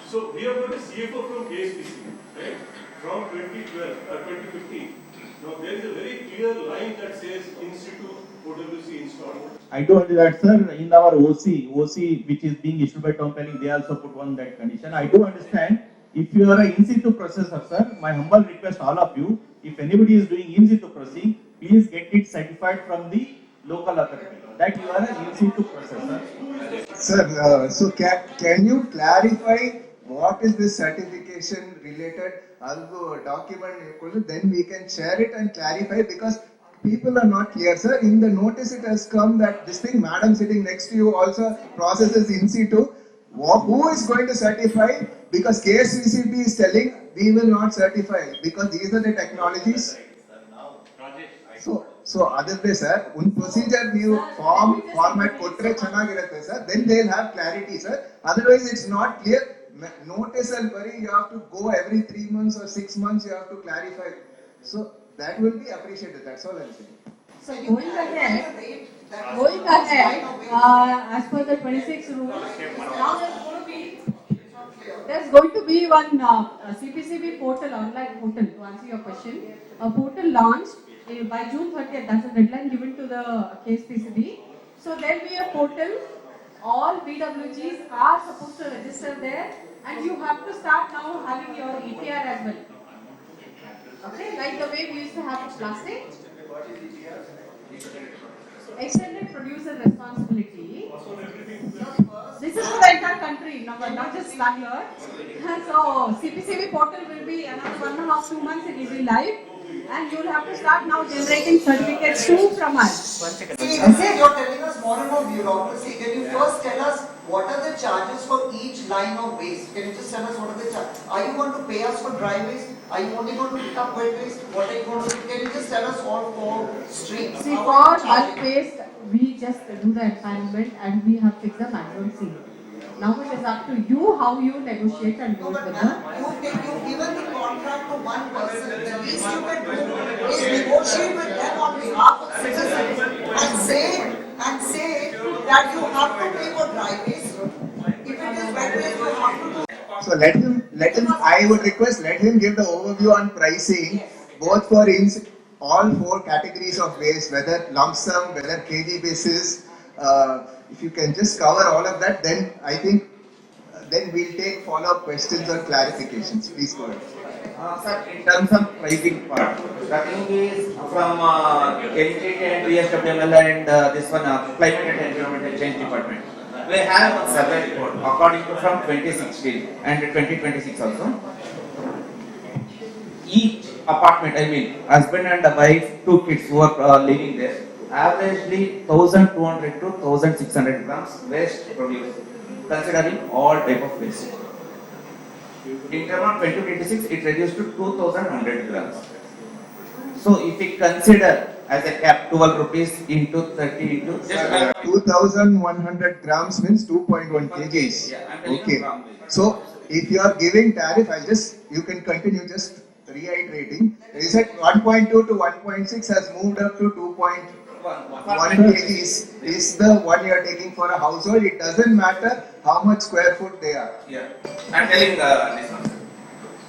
K: So we have got a CFO from KSPC, right? From 2015. Now there is a very clear line that says in situ OWC installed.
G: I do understand that, sir. In our OC which is being issued by town planning, they also put on that condition. I do understand. If you are an in situ processor, sir, my humble request all of you, if anybody is doing in situ processing, please get it certified from the local authority that you are an in situ processor.
D: Sir, so can you clarify what is this certification related document? Then we can share it and clarify, because people are not clear, sir. In the notice it has come that this thing, madam sitting next to you also processes in situ. Who is going to certify? Because KSVCB is telling we will not certify because these are the technologies. So other day, sir, procedure new format kotre chanagirutte, sir. Then they'll have clarity, sir. Otherwise, it's not clear. Notice and worry, you have to go every 3 months or 6 months. You have to clarify. So that will be appreciated. That's all I'm saying.
C: So going ahead, as per the 26 rules, now there's going to be one CPCB portal, online portal, to answer your question. A portal launched by June 30th, that's the deadline given to the KSPCB. So there will be a portal, all BWGs are supposed to register there, and you have to start now having your EPR as well. Okay, like the way we used to have plastic. Extended producer responsibility. This is for the entire country, not just Bangalore. So CPCB portal will be another 1.5-2 months. It will be live, and you will have to start now generating certificates too from us.
L: See, you're telling us more and more bureaucracy. Can you first tell us what are the charges for each line of waste? Can you just tell us what are the charges? Are you going to pay us for dry waste? Are you only going to pick up wet waste? What are you going to do? Can you just tell us all 4 streams?
C: See, for bulk waste, we just do the empanelment and we have fixed the maximum seal. Now it is up to you how you negotiate and do it with them.
L: You've given the contract to one person, the least you can do is negotiate with them on behalf of citizens and say that you have to pay for driveways. If it is wetways, you have to do.
D: So let him, I would request, let him give the overview on pricing, both for all four categories of waste, whether lump sum, whether kg basis. If you can just cover all of that, then I think, then we'll take follow-up questions or clarifications. Please go ahead.
M: Sir, in terms of pricing part, the thing is from NGT and BSWML and this one, Climate and Environmental Change Department. We have a survey report according to from 2016 and 2026 also. Each apartment, I mean, husband and wife, 2 kids who are living there, averagely 1200 to 1600 grams waste produced, considering all type of waste. In term of 2026, it reduced to 2100 grams. So if we consider as a cap 12 rupees into 30 into
D: 2100 grams means 2.1 kgs.
M: Yeah,
D: okay. So if you are giving tariff, you can continue just reiterating. You said 1.2 to 1.6 has moved up to 2.1 kgs is the one you are taking for a household. It doesn't matter how much square foot they are.
M: Yeah, I'm telling this one.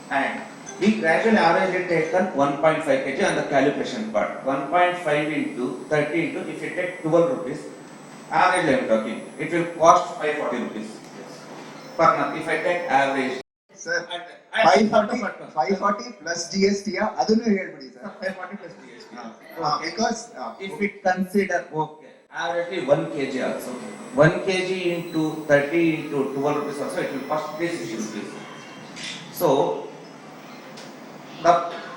M: And we gradually averagely taken 1.5 kg on the calibration part. 1.5 into 30 into, if you take 12 rupees, average I am talking, it will cost 540 rupees per month. If I take average.
D: Sir, 540 plus GST, adunu helbidi sir.
M: 540 plus GST.
D: Because
M: if we consider, okay, averagely 1 kg also. 1 kg into 30 into 12 rupees also, it will cost 360 rupees. So,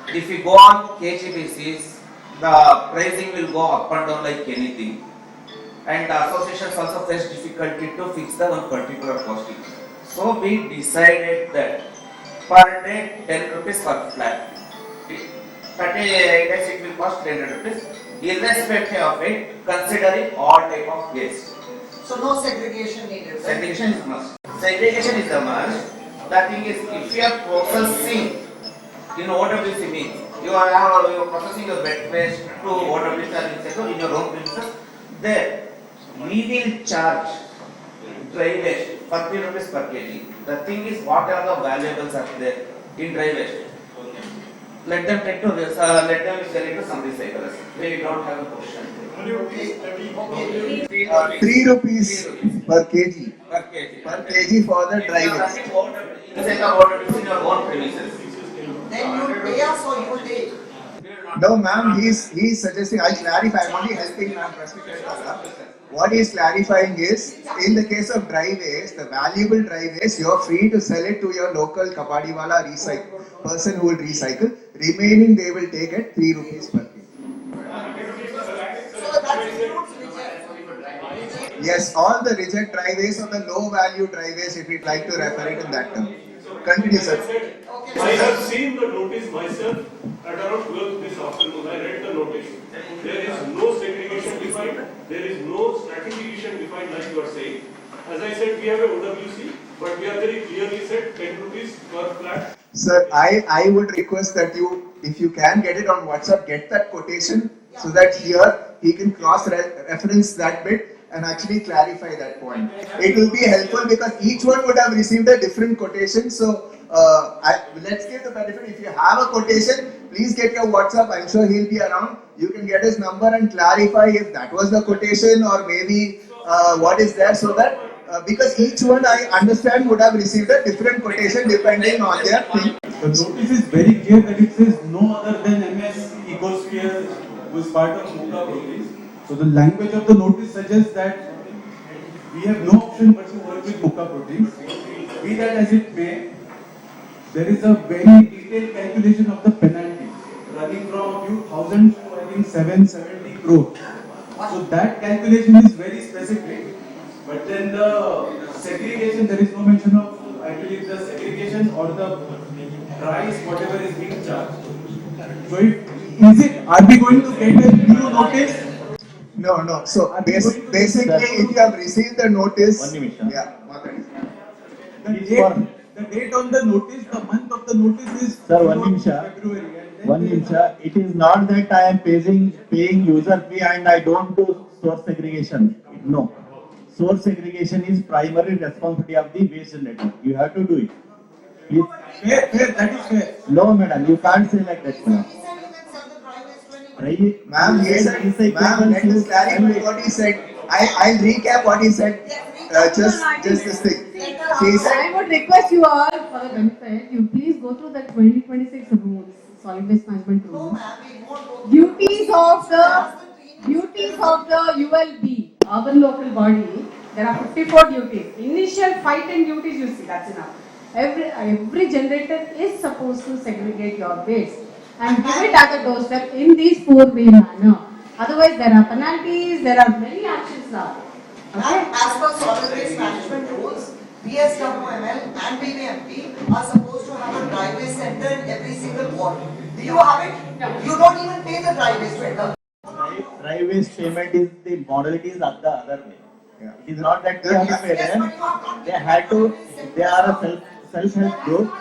M: if we go on kg basis, the pricing will go up and down like anything. And the associations also face difficulty to fix the one particular costing. So we decided that per day 10 rupees per flat. 30 days it will cost 10 rupees, irrespective of it, considering all type of waste.
L: So no segregation needed.
M: Segregation is must. Segregation is a must. The thing is, if you are processing in OWC means you are processing your wet waste to OWC or in your own premises, there we will charge dry waste 40 rupees per kg. The thing is, what are the valuables are there in dry waste? Let them take to this, let them sell it to some recyclers. They don't have a question.
D: 3 rupees per kg.
M: Per kg.
D: Per kg for the dry waste.
M: Inside the OWC in your own premises.
L: Then you pay us or you take.
D: No, ma'am, he's suggesting, I'll clarify, I'm only helping ma'am. What he's clarifying is, in the case of dry waste, the valuable dry waste, you're free to sell it to your local 𝗕𝗏𝗇𝗏 recycle person who will recycle. Remaining they will take at 3 rupees per kg.
L: So that includes reject.
D: Yes, all the reject dry waste or the low value dry waste, if you'd like to refer it in that term. Continue, sir.
K: I have seen the notice myself at around 12 this afternoon. I read the notice. There is no segregation defined. There is no stratification defined like you are saying. As I said, we have a OWC, but we are very clearly said 10 rupees per flat.
D: Sir, I would request that you, if you can get it on WhatsApp, get that quotation so that here he can cross-reference that bit and actually clarify that point. It will be helpful because each one would have received a different quotation. So let's give the benefit. If you have a quotation, please get your WhatsApp. I'm sure he'll be around. You can get his number and clarify if that was the quotation or maybe what is there, so that because each one I understand would have received a different quotation depending on their thing.
G: The notice is very clear that it says no other than MS Ecosphere, who is part of 𝗪𝗏𝗆. So the language of the notice suggests that we have no option but to work with 𝗪𝗏𝗆. Be that as it may, there is a very detailed calculation of the penalty running from a few thousand to I think 770 crore. So that calculation is very specific. But then the segregation, there is no mention of, I believe, the segregation or the price, whatever is being charged. So are we going to get a new notice?
D: No. So basically, if you have received the notice,
G: One minute.
D: yeah.
A: The date on the notice, the month of the notice is
G: Sir, one nimsha.
A: February.
G: One nimsha. It is not that I am paying user fee and I don't do source segregation. No. Source segregation is primary responsibility of the waste generator. You have to do it. Please.
A: Fair, that is fair.
G: No, madam, you can't say like that, madam.
D: Ma'am, let me clarify what he said. I'll recap what he said. Just this thing. He said,
C: I would request you all, for the benefit, you please go through the 2026 rules, solid waste management rules. Duties of the ULB, urban local body, there are 54 duties. Initial 5-10 duties you see, that's enough. Every generator is supposed to segregate your waste and give it at the doorstep in these 4-way manner. Otherwise, there are penalties, there are many actions now.
L: And as per solid waste management rules, BSWML and BBMP are supposed to have a dry waste center in every single ward. Do you have it?
C: No.
L: You don't even pay the dry waste vendor.
G: Dry waste payment is the modality is the other way.
D: Yeah.
G: It is not that they have to pay them. They had to. They are a self-help group.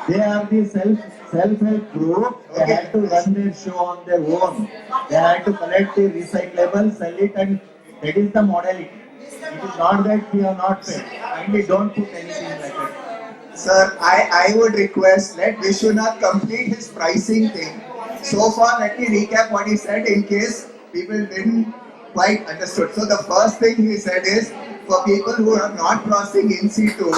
G: They are the self-help group. They had to run their show on their own. They had to collect the recyclable, sell it, and that is the modality. It is not that we are not paid. Kindly don't put anything like that.
D: sir, I would request let Vishwanath complete his pricing thing. So far, let me recap what he said in case people didn't quite understood. So the first thing he said is for people who are not crossing in situ,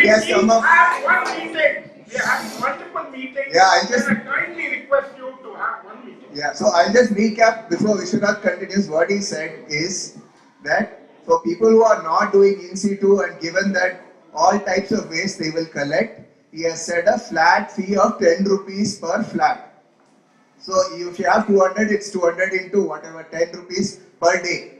D: yes, some of
I: one meeting. We are having multiple meetings.
D: Yeah, I just-
I: And I kindly request you to have one meeting.
D: Yeah, so I'll just recap before Vishwanath continues. What he said is that for people who are not doing in situ and given that all types of waste they will collect, he has set a flat fee of 10 rupees per flat. So if you have 200, it's 200 into whatever, 10 rupees per day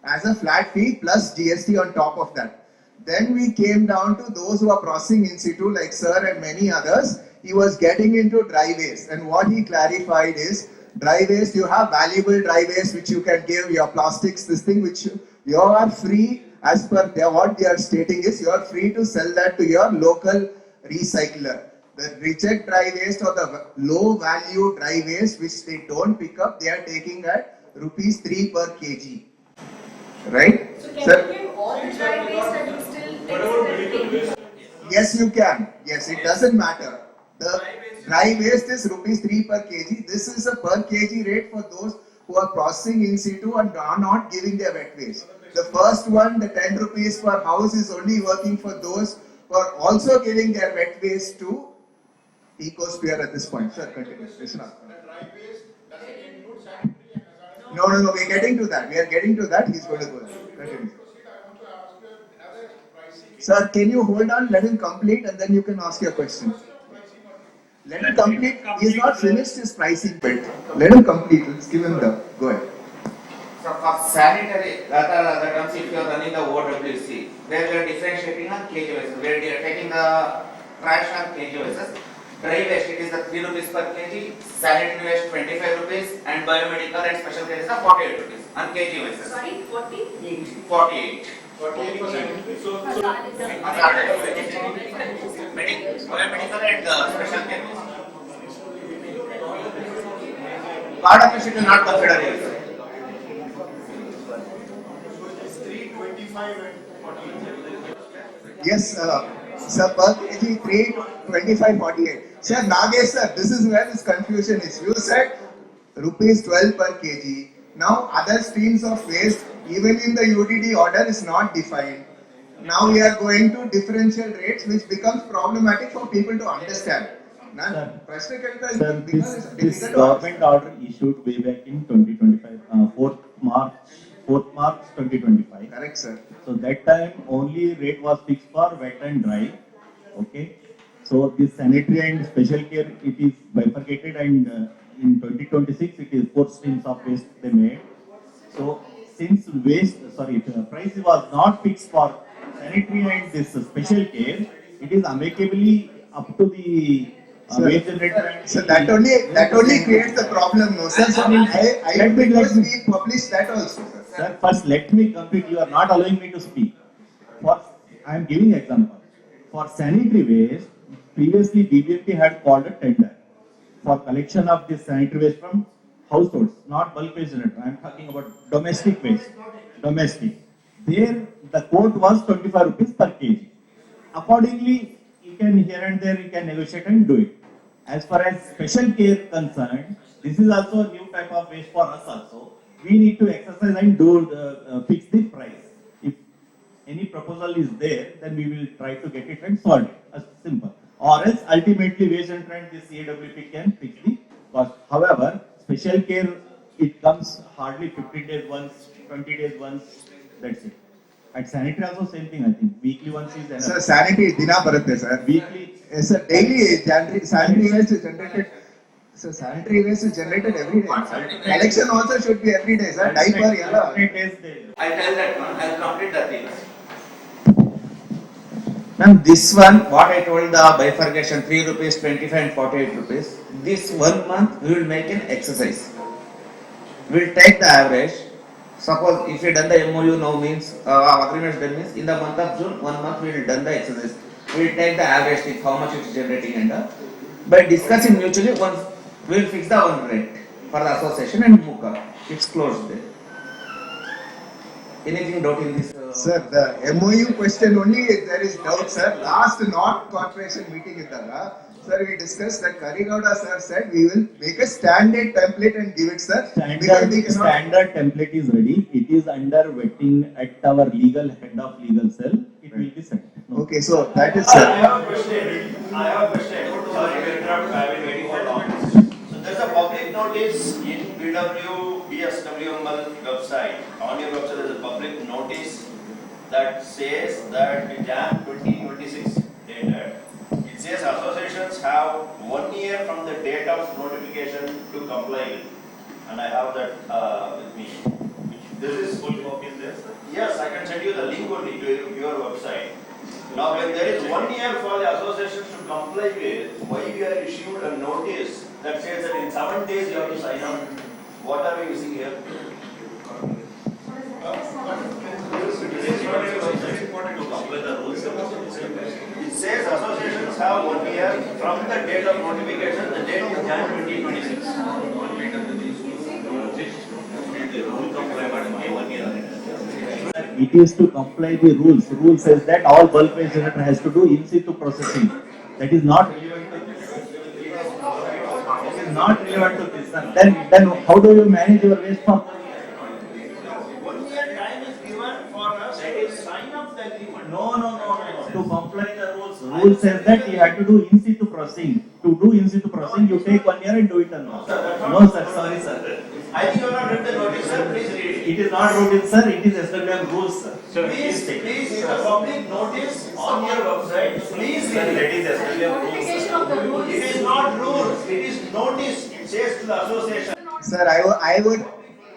D: as a flat fee plus GST on top of that. Then we came down to those who are processing in situ like sir and many others. He was getting into dry waste, and what he clarified is dry waste, you have valuable dry waste which you can give your plastics, this thing which you are free as per what they are stating is you are free to sell that to your local recycler. The reject dry waste or the low value dry waste which they don't pick up, they are taking at rupees 3 per kg. Right?
N: So can you give all the dry waste and you still take?
D: Yes, you can. Yes, it doesn't matter. The dry waste is rupees 3 per kg. This is a per kg rate for those who are processing in situ and are not giving their wet waste. The first one, the 10 rupees per house, is only working for those who are also giving their wet waste to 𝗕𝗀𝗄𝗏 at this point. Sir, continue. No, we're getting to that. We are getting to that. He's going to go there. Continue. Sir, can you hold on? Let him complete and then you can ask your question. Let him complete. He's not finished his pricing bit. Let him complete. Let's give him the. Go ahead.
M: So for sanitary, the terms if you are running the OWC, then we are differentiating on kg basis. We are taking the trash on kg basis. Dry waste, it is the 3 rupees per kg, sanitary waste 25 rupees, and biomedical and special cases are 48 rupees on kg basis.
N: Sorry, 40?
M: 48.
F: 48%. So
M: Biomedical and special cases. Part of it is not considered here.
F: it's 325 and 48.
D: Yes, sir, per kg 325.48. Sir, Nagesh sir, this is where this confusion is. You said rupees 12 per kg. Now other streams of waste, even in the UDD order, is not defined. Now we are going to differential rates, which becomes problematic for people to understand.
G: Sir, this government order issued way back in 2025, 4th March 2025.
D: Correct, sir.
G: So that time only rate was fixed for wet and dry. Okay. So this sanitary and special care, it is bifurcated, and in 2026 it is 4 streams of waste they made. So since price was not fixed for sanitary and this special care, it is amicably up to the waste generator. And
D: so that only creates the problem, no sir. So I request we publish that also, sir.
G: Sir, first let me complete. You are not allowing me to speak. I am giving example. For sanitary waste, previously BBMP had called a tender for collection of this sanitary waste from households, not bulk waste generator. I am talking about domestic waste. Domestic. There, the quote was 25 rupees per kg. Accordingly, you can here and there you can negotiate and do it. As far as special care concerned, this is also a new type of waste for us also. We need to exercise and do fix the price. If any proposal is there, then we will try to get it and solve it. As simple. Or else ultimately waste and trend this CAWP can fix the cost. However, special care, it comes hardly 15 days once, 20 days once, that's it. At sanitary also same thing, I think. Weekly once is enough.
D: Sir, sanitary dina baratte, sir.
G: Weekly.
D: Yes, sir, daily sanitary waste is generated. So sanitary waste is generated every day. Collection also should be every day, sir. Diaper, yellow.
M: I tell that one, I'll complete the things. Ma'am, this one, what I told the bifurcation, 3 rupees, 25 and 48 rupees, this 1 month we will make an exercise. We will take the average. Suppose if you done the MOU now means, agreement done means, in the month of June, 1 month we will done the exercise. We will take the average, if how much it is generating and by discussing mutually, once we will fix the one rate for the association and move up. It's closed there. Anything doubt in this?
D: Sir, the MOU question only, there is doubt, sir. Last North Corporation meeting in Daga, sir, we discussed that 𝗕𝗀𝗃𝗀 sir said we will make a standard template and give it, sir.
G: Standard template is ready. It is under vetting at our legal head of legal cell. It will be sent.
D: Okay, so that is,
O: I
D: sir.
O: have a question. Sorry to interrupt. I have been waiting for long. So there's a public notice in BSWML website. On your website, there's a public notice that says that Jan 2026 dated. It says associations have 1 year from the date of notification to comply. And I have that with me. This is full copy in this? Yes, I can send you the link only to your website. Now, when there is 1 year for the association to comply with, why we are issued a notice that says that in 7 days you have to sign up? What are we using here? It says associations have 1 year from the date of notification, the date is Jan 2026.
G: It is to comply the rules. Rule says that all bulk waste generator has to do in situ processing. That is not relevant to this. It is not relevant to this. Then how do you manage your waste from 1 year?
O: 1 year time is given for us to sign up the agreement.
G: No. To comply the rules. Rule says that you have to do in situ processing. To do in situ processing, you take 1 year and do it alone. No, sir. Sorry, sir.
O: I think you have not read the notice, sir. Please read it.
G: It is not routine, sir. It is SWM rules, sir.
O: Please, is the public notice on your website. Please read it.
G: That is SWM rules.
N: Notification of the rules.
O: It is not rules. It is notice. It says to the association.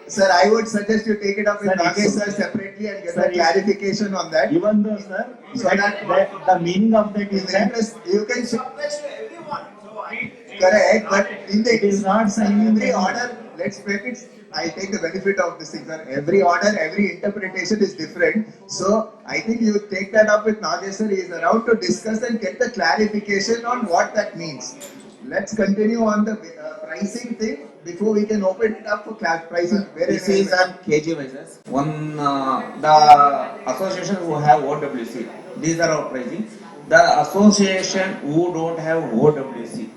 D: Sir, I would suggest you take it up with Nagesh sir separately and get the clarification on that.
G: Even though, sir,
D: So that
G: the meaning of that is that
D: you can
O: Applies to everyone. So I
D: correct, but in the
G: it is not signing
D: every order, let's make it. I take the benefit of this thing, sir. Every order, every interpretation is different. So I think you take that up with Nagesh sir. He is around to discuss and get the clarification on what that means. Let's continue on the pricing thing before we can open it up for pricing.
M: This is on kg basis. One, the association who have OWC, these are our pricing. The association who don't have OWC,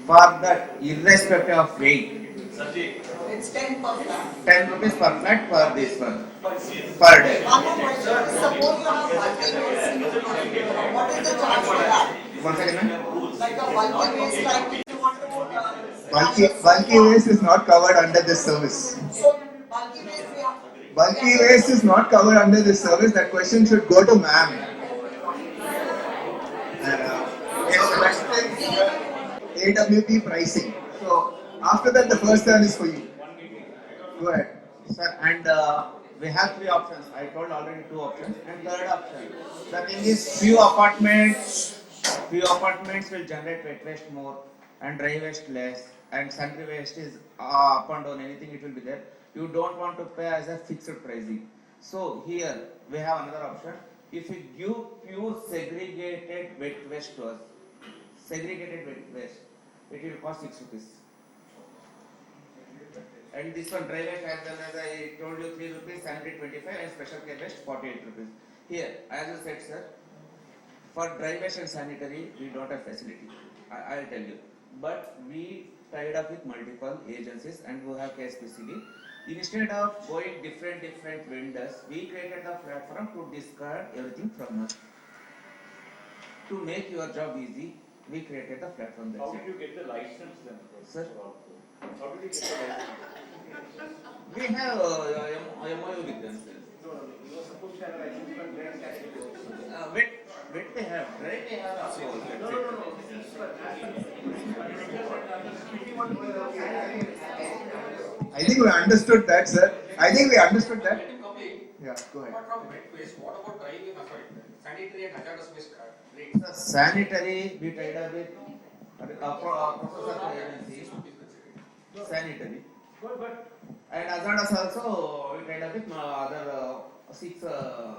M: for that, irrespective of weight,
L: It's 10 per flat.
M: 10 rupees per flat per this one, per day.
L: One more question. Suppose you have bulky waste. What is the charge for that?
M: One second, ma'am.
L: Like a bulky waste, like if you want to
D: Bulky waste is not covered under this service.
L: So bulky waste we have.
D: Bulky waste is not covered under this service. That question should go to ma'am. AWP pricing. So after that, the first turn is for you. Go ahead.
M: Sir, and we have 3 options. I told already 2 options. And third option, the thing is few apartments will generate wet waste more and dry waste less, and sanitary waste is up and down, anything it will be there. You don't want to pay as a fixed pricing. So here we have another option. if you give pure segregated wet waste to us, segregated wet waste, it will cost 6 rupees. And this one dry waste, as I told you, 3 rupees, sanitary 25, and special care waste 48 rupees. Here, as you said, sir, for dry waste and sanitary, we don't have facility. I'll tell you. But we tied up with multiple agencies and we have KSPCB. Instead of going different vendors, we created the platform to discard everything from us. To make your job easy, we created the platform.
O: How did you get the license then?
M: Sir?
O: How did you get the license?
M: We have MOU with them, sir.
B: No, you are supposed to have a license for brand category also.
M: Wet they have, dry they have also.
B: No.
D: I think we understood that, sir. I think we understood that. Yeah, go ahead.
P: Apart from wet waste, what about dry waste? Sorry, sanitary and hazardous waste rates?
M: Sanitary, we tied up with Professor agency. Sanitary. And hazardous also, we tied up with other 6.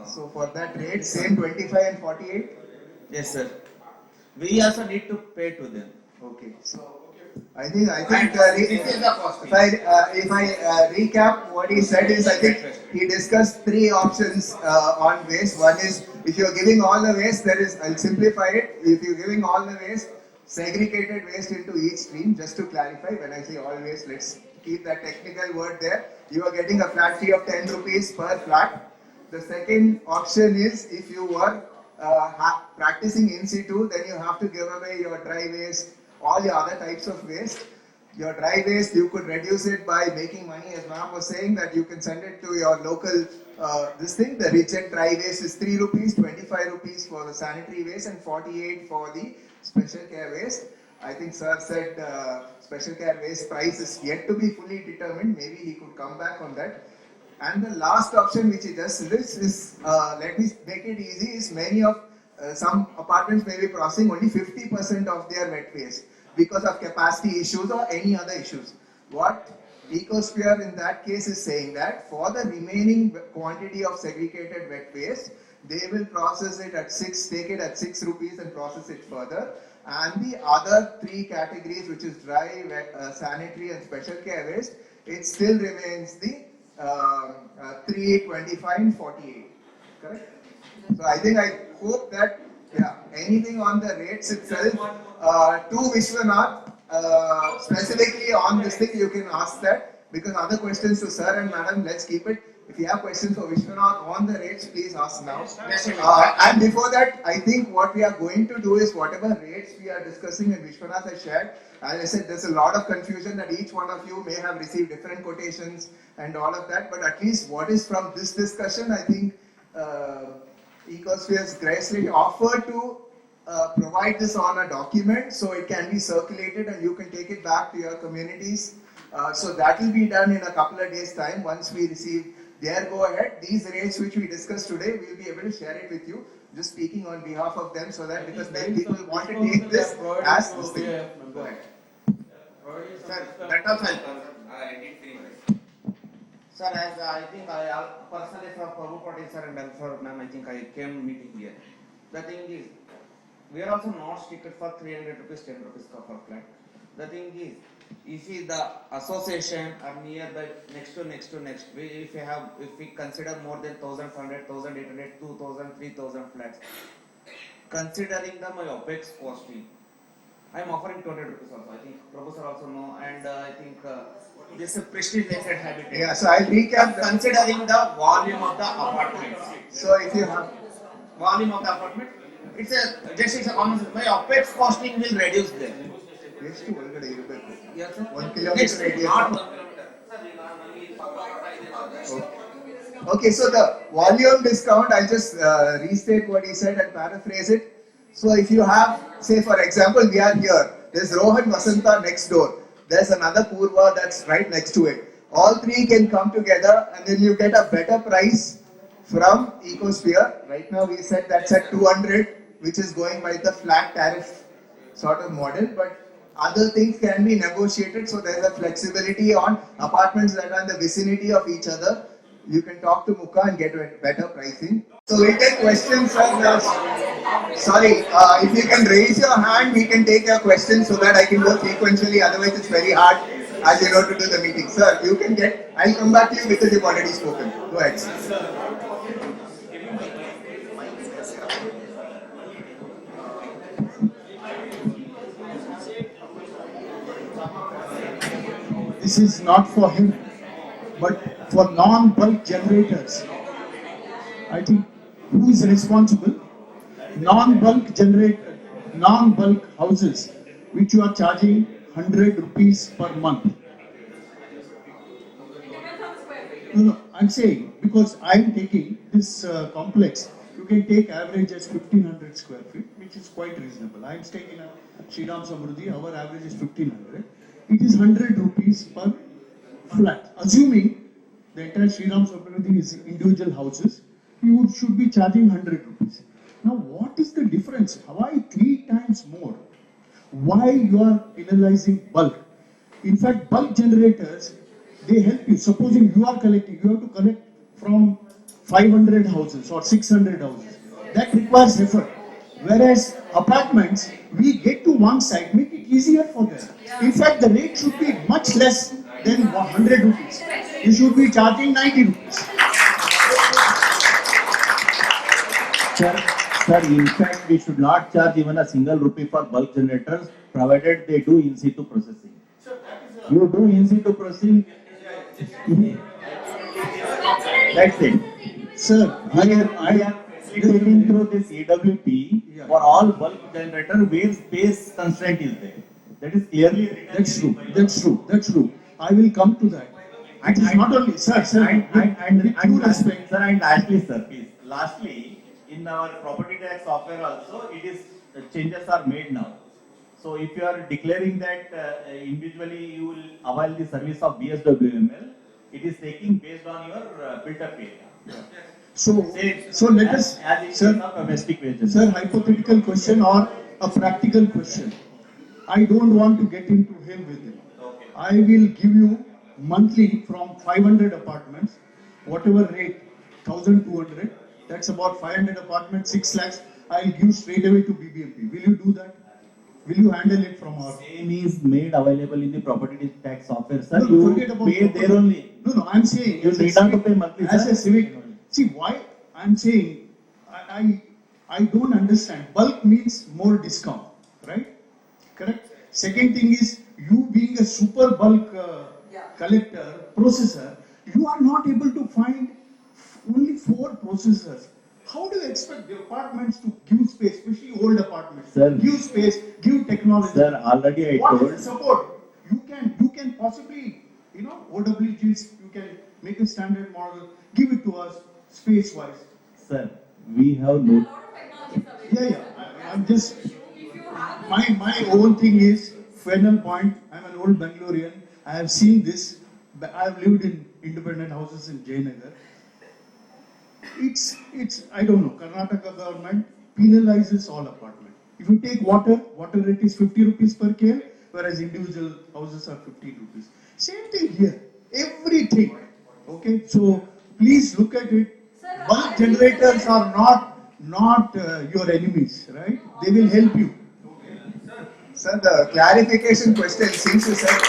D: So for that rate, same 25 and 48?
M: Yes, sir. We also need to pay to them.
D: Okay. So I think
M: this is the cost.
D: if I recap what he said is, I think he discussed 3 options on waste. One is, if you're giving all the waste, I'll simplify it. If you're giving all the waste, segregated waste into each stream, just to clarify, when I say all waste, let's keep that technical word there. You are getting a flat fee of 10 rupees per flat. The second option is, if you were practicing in situ, then you have to give away your dry waste, all your other types of waste. Your dry waste, you could reduce it by making money, as ma'am was saying, that you can send it to your local, the reject dry waste is 3 rupees, 25 rupees for the sanitary waste and 48 for the special care waste. I think sir said special care waste price is yet to be fully determined. Maybe he could come back on that. And the last option which he just lists is, let me make it easy, is many of some apartments may be processing only 50% of their wet waste because of capacity issues or any other issues. What 𝗕𝗀𝗀 in that case is saying that for the remaining quantity of segregated wet waste, they will process it at 6, take it at 6 rupees and process it further. And the other 3 categories, which is dry, wet, sanitary and special care waste, it still remains the 3, 25 and 48. Correct? So I hope that, anything on the rates itself, to Vishwanath, specifically on this thing, you can ask that, because other questions to sir and madam, let's keep it. If you have questions for Vishwanath on the rates, please ask now. And before that, I think what we are going to do is whatever rates we are discussing and Vishwanath has shared, as I said, there's a lot of confusion that each one of you may have received different quotations and all of that, but at least what is from this discussion, I think 𝗕𝗀𝗀 has graciously offered to provide this on a document so it can be circulated and you can take it back to your communities. So that will be done in a couple of days' time once we receive their go ahead. These rates which we discussed today, we will be able to share it with you. Just speaking on behalf of them, so that because many people want to take this as this thing. Go ahead.
M: Sir, that also I did 3 minutes. Sir, as I think I personally from 𝗂𝗶𝗀𝗀𝗀𝗀 sir and also ma'am, I think I came meeting here. The thing is, we are also not stricted for 300 rupees, 10 rupees per flat. The thing is, if the association are nearby, next to, if we consider more than 1,500, 1,800, 2,000, 3,000 flats, considering my OPEX costing, I am offering 200 rupees also. I think Professor also know, and I think this is prestige-related habitat.
D: Yeah, so I'll recap that.
M: Considering the volume of the apartment.
D: So if you have
M: volume of the apartment, it's a common. My OPEX costing will reduce there.
D: Yes, to
M: Yes, sir.
D: 1 kilometer radius.
M: Not 1 kilometer.
D: Okay, so the volume discount, I'll just restate what he said and paraphrase it. So if you have, say for example, we are here, there's 𝗏𝗏𝗀𝗏 next door, there's another 𝗃𝗏𝗏 that's right next to it. All 3 can come together and then you get a better price from 𝗕𝗀𝗀𝗀. Right now we said that's at 200, which is going by the flat tariff sort of model, but other things can be negotiated, so there's a flexibility on apartments that are in the vicinity of each other. you can talk to Mukha and get better pricing. So we'll take questions, sir. Sorry, if you can raise your hand, we can take your questions so that I can go sequentially. Otherwise, it's very hard, as you know, to do the meeting. Sir, you can get. I'll come back to you because you've already spoken. Go ahead, sir.
Q: This is not for him, but for non-bulk generators. I think who is responsible? Non-bulk generator, non-bulk houses, which you are charging 100 rupees per month. No, I'm saying because I'm taking this complex, you can take average as 1500 square feet, which is quite reasonable. I'm staying in a 𝗕𝗵𝗃 𝗔𝗙, our average is 1500. It is 100 rupees per flat. Assuming the entire 𝗕𝗵𝗃 𝗔𝗙 is individual houses, you should be charging 100 rupees. Now, what is the difference? Why 3 times more? Why you are penalizing bulk? In fact, bulk generators, they help you. Supposing you are collecting, you have to collect from 500 houses or 600 houses. That requires effort. Whereas apartments, we get to one side, make it easier for them. In fact, the rate should be much less than 100 rupees. You should be charging 90 rupees.
G: Sir, in fact, we should not charge even a single rupee for bulk generators, provided they do in situ processing. You do in situ processing, that's it.
Q: Sir,
G: I am facilitating through this EWP for all bulk generator where space constraint is there. That is clearly written.
Q: That's true. I will come to that. It is not only, sir,
G: and respect, sir, and lastly, sir, please. Lastly, in our property tax software also, it is changes are made now. So if you are declaring that individually you will avail the service of BSWML, it is taking based on your built-up area.
Q: So let us, sir, hypothetical question or a practical question. I don't want to get into him with it.
G: Okay.
Q: I will give you monthly from 500 apartments, whatever rate, 1,200, that's about 500 apartments, 6 lakhs, I'll give straight away to BBMP. Will you do that? Will you handle it from our?
G: Same is made available in the property tax software, sir.
Q: No,
G: you
Q: forget about
G: pay there only.
Q: No, I'm saying
G: You need not to pay monthly,
Q: as
G: sir.
Q: a civic. See why I'm saying I don't understand. Bulk means more discount, right? Correct. Second thing is you being a super bulk collector, processor, you are not able to find only 4 processors. How do you expect the apartments to give space, especially old apartments?
G: Sir,
Q: give space, give technology.
G: Sir, already I
Q: what
G: told.
Q: Is the support? You can possibly, OWGs, you can make a standard model, give it to us space-wise.
G: Sir, we have no.
Q: I'm just. My own thing is final point. I'm an old Bangalorean. I have seen this. I have lived in independent houses in Jayanagar. It's I don't know. Karnataka government penalizes all apartments. If you take water rate is 50 rupees per kL, whereas individual houses are 15 rupees. Same thing here. Everything. Okay. So please look at it. Bulk generators are not your enemies, right? They will help you.
D: Sir, the clarification question, since you said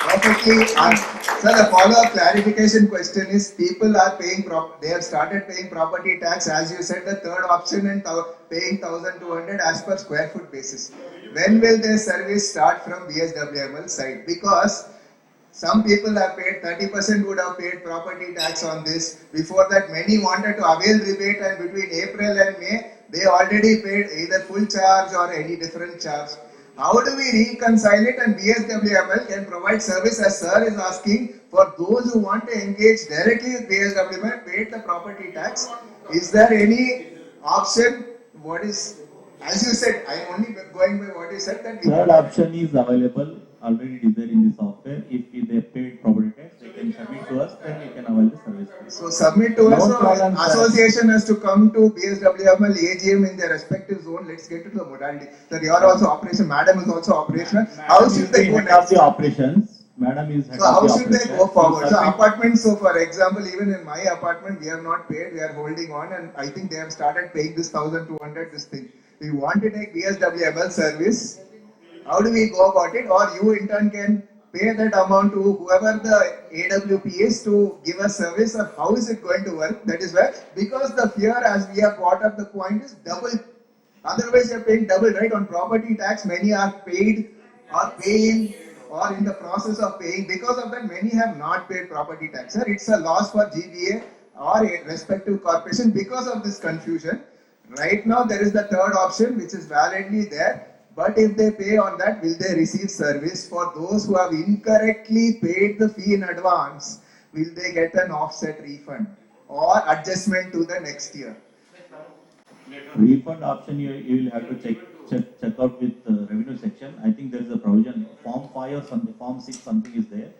D: perfectly, sir, the follow-up clarification question is people are paying, they have started paying property tax, as you said, the third option and paying 1,200 as per square foot basis. When will their service start from BSWML side? Because some people have paid, 30% would have paid property tax on this. Before that, many wanted to avail rebate, and between April and May, they already paid either full charge or any different charge. How do we reconcile it, and BSWML can provide service, as sir is asking, for those who want to engage directly with BSWML, paid the property tax? Is there any option? What is, as you said, I am only going by what you said. That
G: Third option is available, already it is there in the software. If they paid property tax, they can submit to us, then we can avail the service.
D: So submit to us, so association has to come to BSWML AGM in their respective zone. Let's get to the modality. Sir, you are also operational, madam is also operational. How should they go next?
G: The operations, Madam is head
D: So
G: of
D: how
G: the
D: should they
G: operation.
D: go forward? So
G: Submit-
D: apartments, so for example, even in my apartment, we have not paid, we are holding on, and I think they have started paying this 1,200, this thing. We want to take BSWML service. How do we go about it? Or you in turn can pay that amount to whoever the AWP is to give us service, or how is it going to work? That is where, because the fear, as we have brought up the point, is double. Otherwise, you're paying double, right? On property tax, many are paid or paying or in the process of paying. Because of that, many have not paid property tax. Sir, it's a loss for GBA or a respective corporation because of this confusion. Right now, there is the third option, which is validly there. But if they pay on that, will they receive service? For those who have incorrectly paid the fee in advance, will they get an offset refund or adjustment to the next year?
G: Refund option you will have to check out with the revenue section. I think there is a provision, form 5 or something, form 6 something is there.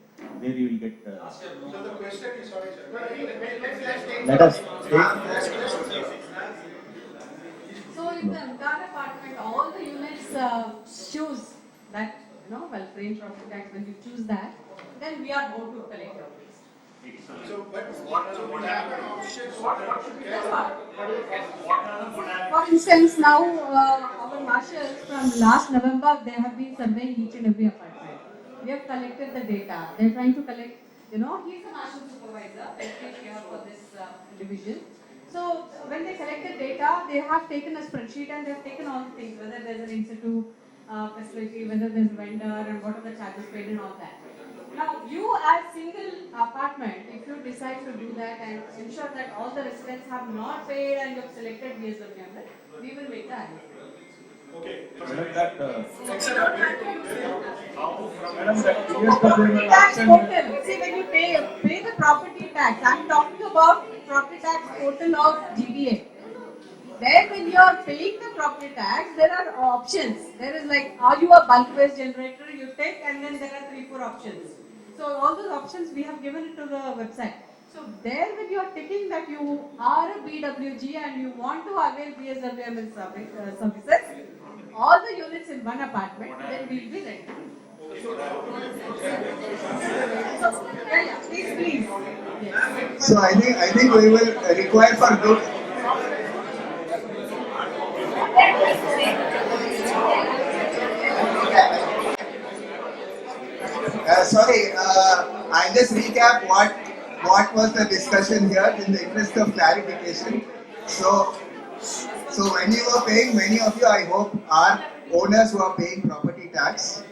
G: There you will get.
F: So the question is, sorry, sir.
G: Let us
C: So in the entire apartment, all the units choose that, well, framed property tax, when you choose that, then we are going to collect your fees.
F: So, but what have an option?
C: For instance, now our marshals from last November, they have been surveying each and every apartment. We have collected the data. They are trying to collect, he's a marshal supervisor, here for this division. So when they collected data, they have taken a spreadsheet and they have taken all the things, whether there's an in-situ facility, whether there's a vendor, and what are the charges paid and all that. Now, you as single apartment, if you decide to do that and ensure that all the residents have not paid and you have selected BSWML, we will make the arrangement.
F: Okay.
C: Property tax total. See, when you pay the property tax, I'm talking about property tax total of GBA. Then when you are paying the property tax, there are options. There is like, are you a bulk waste generator, you take, and then there are 3-4 options. So all those options we have given it to the website. So there when you are taking that you are a BWG and you want to avail BSWML services, all the units in one apartment, then we will be ready. So, please. Yes.
D: So I think we will require for good. Sorry, I'll just recap what was the discussion here in the interest of clarification. So when you were paying, many of you, I hope, are owners who are paying property tax.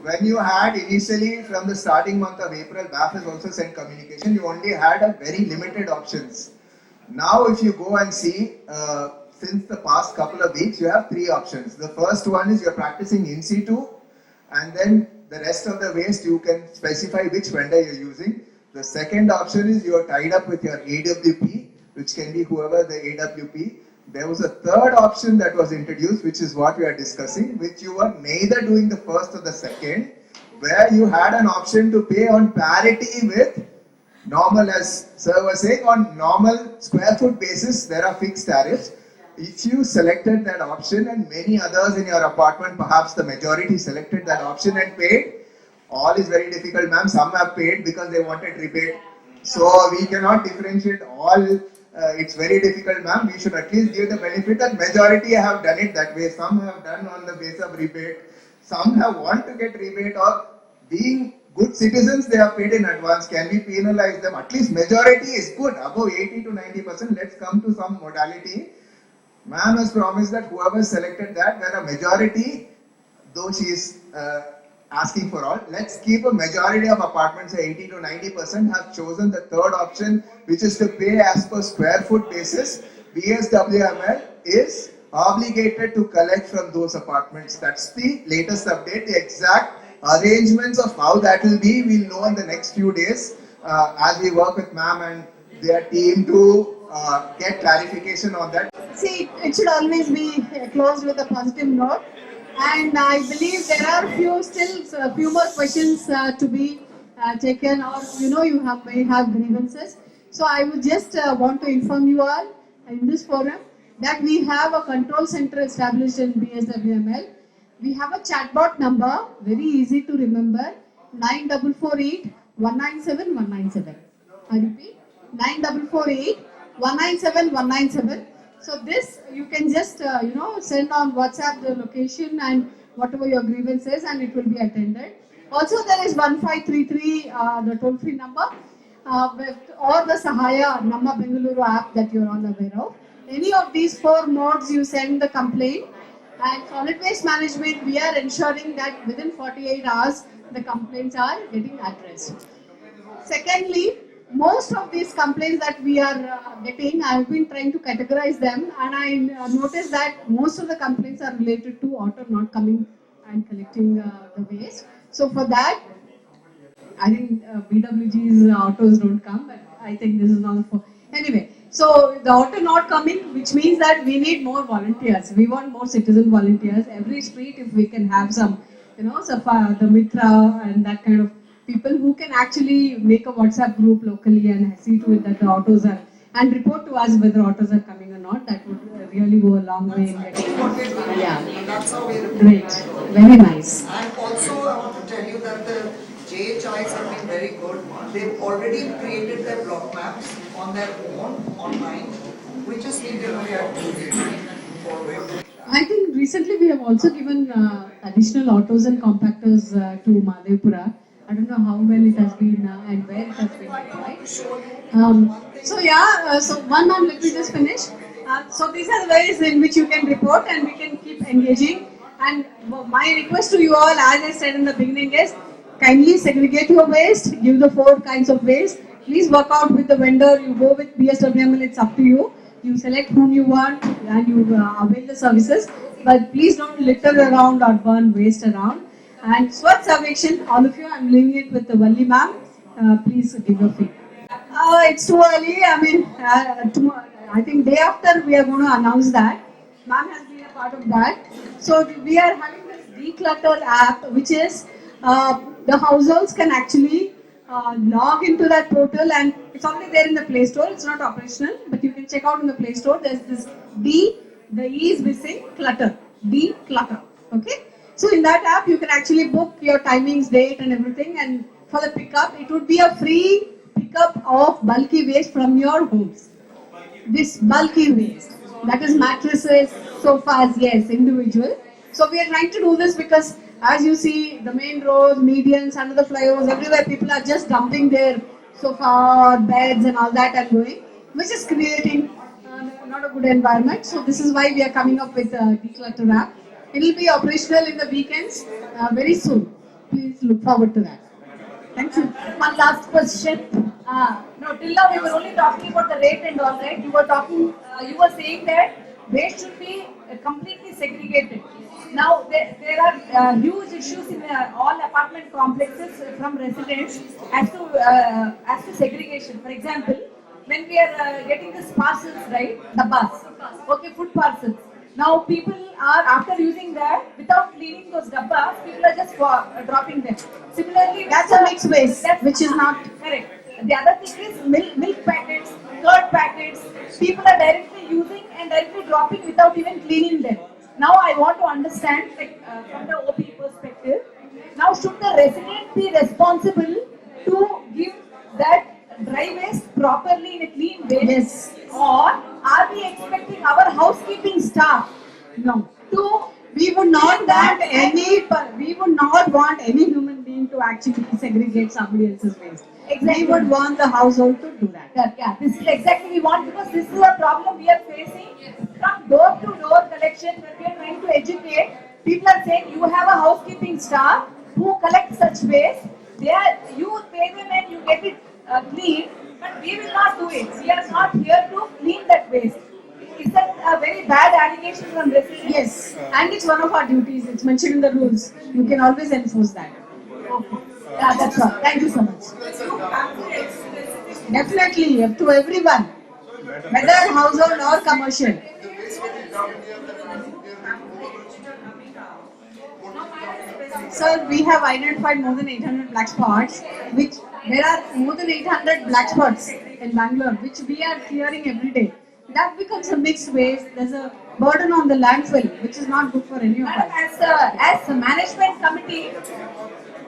D: When you had initially from the starting month of April, BAF has also sent communication, you only had a very limited options. Now if you go and see, since the past couple of weeks, you have 3 options. The first one is you're practicing in situ, and then the rest of the waste you can specify which vendor you're using. The second option is you're tied up with your AWP, which can be whoever the AWP. There was a third option that was introduced, which is what we are discussing, which you were neither doing the first or the second, where you had an option to pay on parity with normal, as sir was saying, on normal square foot basis, there are fixed tariffs. If you selected that option and many others in your apartment, perhaps the majority selected that option and paid, all is very difficult, ma'am. Some have paid because they wanted rebate. So we cannot differentiate all. It's very difficult, ma'am. We should at least give the benefit that majority have done it that way. Some have done on the basis of rebate. Some have want to get rebate, or being good citizens, they have paid in advance. Can we penalize them? At least majority is good. Above 80 to 90%, let's come to some modality. Ma'am has promised that whoever selected that, where a majority, though she is asking for all, let's keep a majority of apartments, 80 to 90% have chosen the third option, which is to pay as per square foot basis. BSWML is obligated to collect from those apartments. That's the latest update. The exact arrangements of how that will be, we'll know in the next few days as we work with ma'am and their team to get clarification on that.
R: See, it should always be closed with a positive note. And I believe there are still a few more questions to be taken, or you may have grievances. So I would just want to inform you all in this forum that we have a control center established in BSWML. We have a chatbot number, very easy to remember, 9448-197-197. I repeat, 9448-197-197. So this you can just send on WhatsApp the location and whatever your grievance is, and it will be attended. Also, there is 1533, the toll-free number, or the Sahaya Namma Bengaluru app that you are all aware of. Any of these 4 modes you send the complaint, and solid waste management, we are ensuring that within 48 hours the complaints are getting addressed. Secondly, most of these complaints that we are getting, I have been trying to categorize them, and I noticed that most of the complaints are related to auto not coming and collecting the waste. So for that, I think BWG's autos don't come, but I think this is not for... Anyway, so the auto not coming, which means that we need more volunteers. We want more citizen volunteers. Every street, if we can have some, the Mitra and that kind of people who can actually make a WhatsApp group locally and see to it that the autos are, and report to us whether autos are coming or not, that would really go a long way in getting...
L: Yeah, that's how we...
R: Great, very nice.
L: And also, I want to tell you that the 𝗕𝗀𝗊s have been very good. They've already created their block maps on their own, online. We just need to
R: I think recently we have also given additional autos and compactors to Mahadevpura. I don't know how well it has been and where it has been deployed. So one more, let me just finish. So these are the ways in which you can report and we can keep engaging. And my request to you all, as I said in the beginning, is kindly segregate your waste, give the 4 kinds of waste. Please work out with the vendor, you go with BSWML, it's up to you. You select whom you want and you avail the services. But please don't litter around or burn waste around. And Swachh Sarvekshan, all of you, I'm leaving it with the Valli ma'am. Please give your feedback. It's too early. I mean, tomorrow, I think day after we are going to announce that. Ma'am has been a part of that. So we are having this declutter app, which is the households can actually log into that portal, and it's already there in the Play Store. It's not operational, but you can check out in the Play Store. There's this the E is missing, clutter, declutter. Okay. So in that app, you can actually book your timings, date, and everything. And for the pickup, it would be a free pickup of bulky waste from your homes. This bulky waste, that is mattresses, sofas, yes, individual. So we are trying to do this because, as you see, the main roads, medians, under the flyovers, everywhere people are just dumping their sofa, beds, and all that and going, which is creating not a good environment. So this is why we are coming up with a declutter app. It will be operational in the weekends very soon. Please look forward to that. Thank you.
S: One last question. No, till now we were only talking about the rate and all, right? You were talking, you were saying that waste should be completely segregated. Now there are huge issues in all apartment complexes from residents as to segregation. For example, when we are getting these parcels, right, the bus, okay, food parcels. Now people are, after using that, without cleaning those dabbas, people are just dropping them. Similarly,
R: that's a mixed waste, which is not
S: correct. The other thing is milk packets, curd packets. People are directly using and directly dropping without even cleaning them. Now I want to understand, like, from the OP perspective, now should the resident be responsible to give that dry waste properly in a clean way?
R: Yes.
S: Or are we expecting our housekeeping staff?
R: No. We would not want any human being to actually segregate somebody else's waste.
S: Exactly.
R: We would want the household to do that.
S: Yeah, this is exactly we want, because this is a problem we are facing from door to door collection, where we are trying to educate. People are saying you have a housekeeping staff who collects such waste. You pay them and you get it clean, but we will not do it. We are not here to clean that waste. Is that a very bad allegation from residents?
R: Yes, and it's one of our duties. It's mentioned in the rules. You can always enforce that.
S: Okay. Yeah, that's all. Thank you so much.
R: Definitely, up to everyone, whether household or commercial. Sir, we have identified more than 800 black spots, which there are more than 800 black spots in Bangalore, which we are clearing every day. That becomes a mixed waste. There's a burden on the landfill, which is not good for any of us.
S: As a management committee,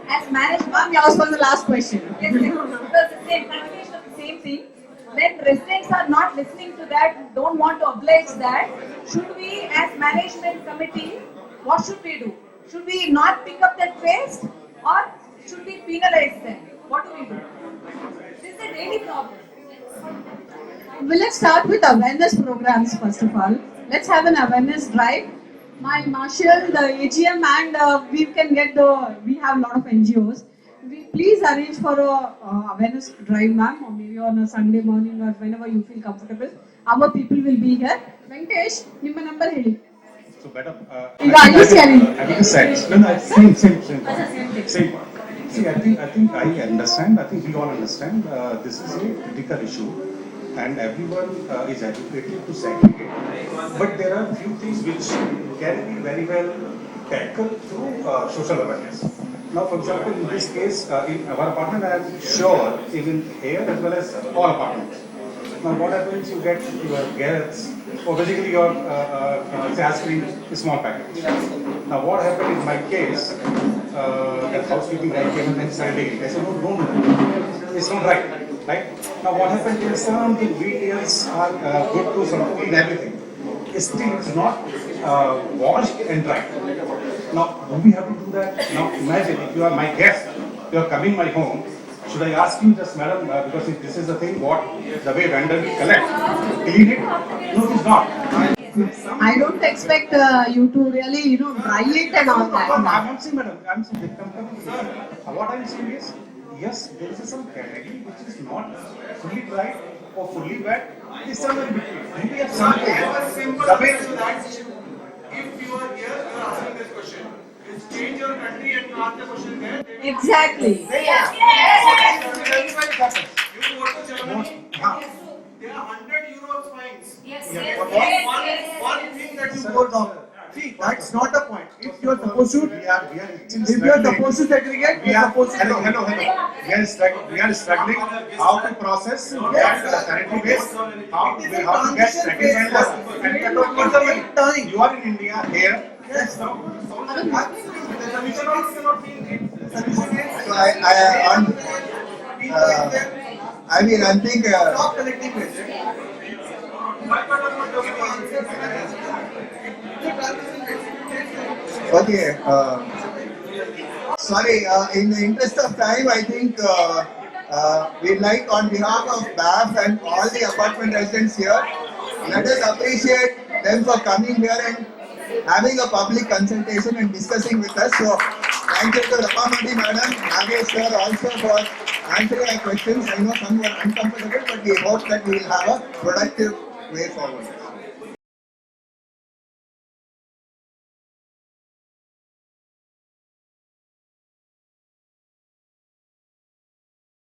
S: as management.
R: Yours was the last question.
S: Yes, it was the same continuation of the same thing. When residents are not listening to that, don't want to oblige that, should we as management committee, what should we do? Should we not pick up that waste or should we penalize them? What do we do? This is a daily problem.
R: Well, let's start with awareness programs first of all. Let's have an awareness drive. My marshal, the AGM, and we can get we have a lot of NGOs. Please arrange for a awareness drive, ma'am, or maybe on a Sunday morning or whenever you feel comfortable. Our people will be here. Venkatesh, your number heli.
H: So, madam,
R: Are you sharing?
H: Same. See, I think I understand. I think we all understand. This is a critical issue, and everyone is educated to segregate. But there are few things which can be very well tackled through social awareness. Now, for example, in this case, in our apartment, I am sure even here as well as all apartments. Now, what happens? You get your gas, or basically your say ice cream, small package. Now, what happened in my case? The housekeeping guy came and then started digging. I said, no, it's not right. Right? Now, what happened is some of the details are good to some clean everything. Still, it's not washed and dried. Now, do we have to do that? Now, imagine if you are my guest, you are coming my home. Should I ask you just, madam, because if this is the thing, what the way vendor will collect, clean it? No, it's not.
R: I don't expect you to really, dry it and all that.
H: I'm not saying, madam. I'm saying, what I'm saying is, yes, there is some category which is not fully dry or fully wet. It's somewhere in between. We have something.
J: Simple answer to that. If you are here, you are asking this question. Change your country and ask the question there.
R: Exactly.
S: Yes.
J: You go to Germany, there are 100 euros fines.
S: Yes.
J: One thing that you
T: Hold on. See, that's not the point. If you are supposed to, segregate, we are supposed to.
H: Hello. We are struggling how to process sanitary waste, how to get second and you are in India here.
T: Yes.
H: So
D: I think.
T: Stop collecting waste.
D: Okay. Sorry. In the interest of time, I think we'd like, on behalf of BAF and all the apartment residents here, let us appreciate them for coming here and having a public consultation and discussing with us. So, thank you to Ramamani madam, Nagesh sir also for answering our questions. I know some were uncomfortable, but we hope that we will have a productive way forward.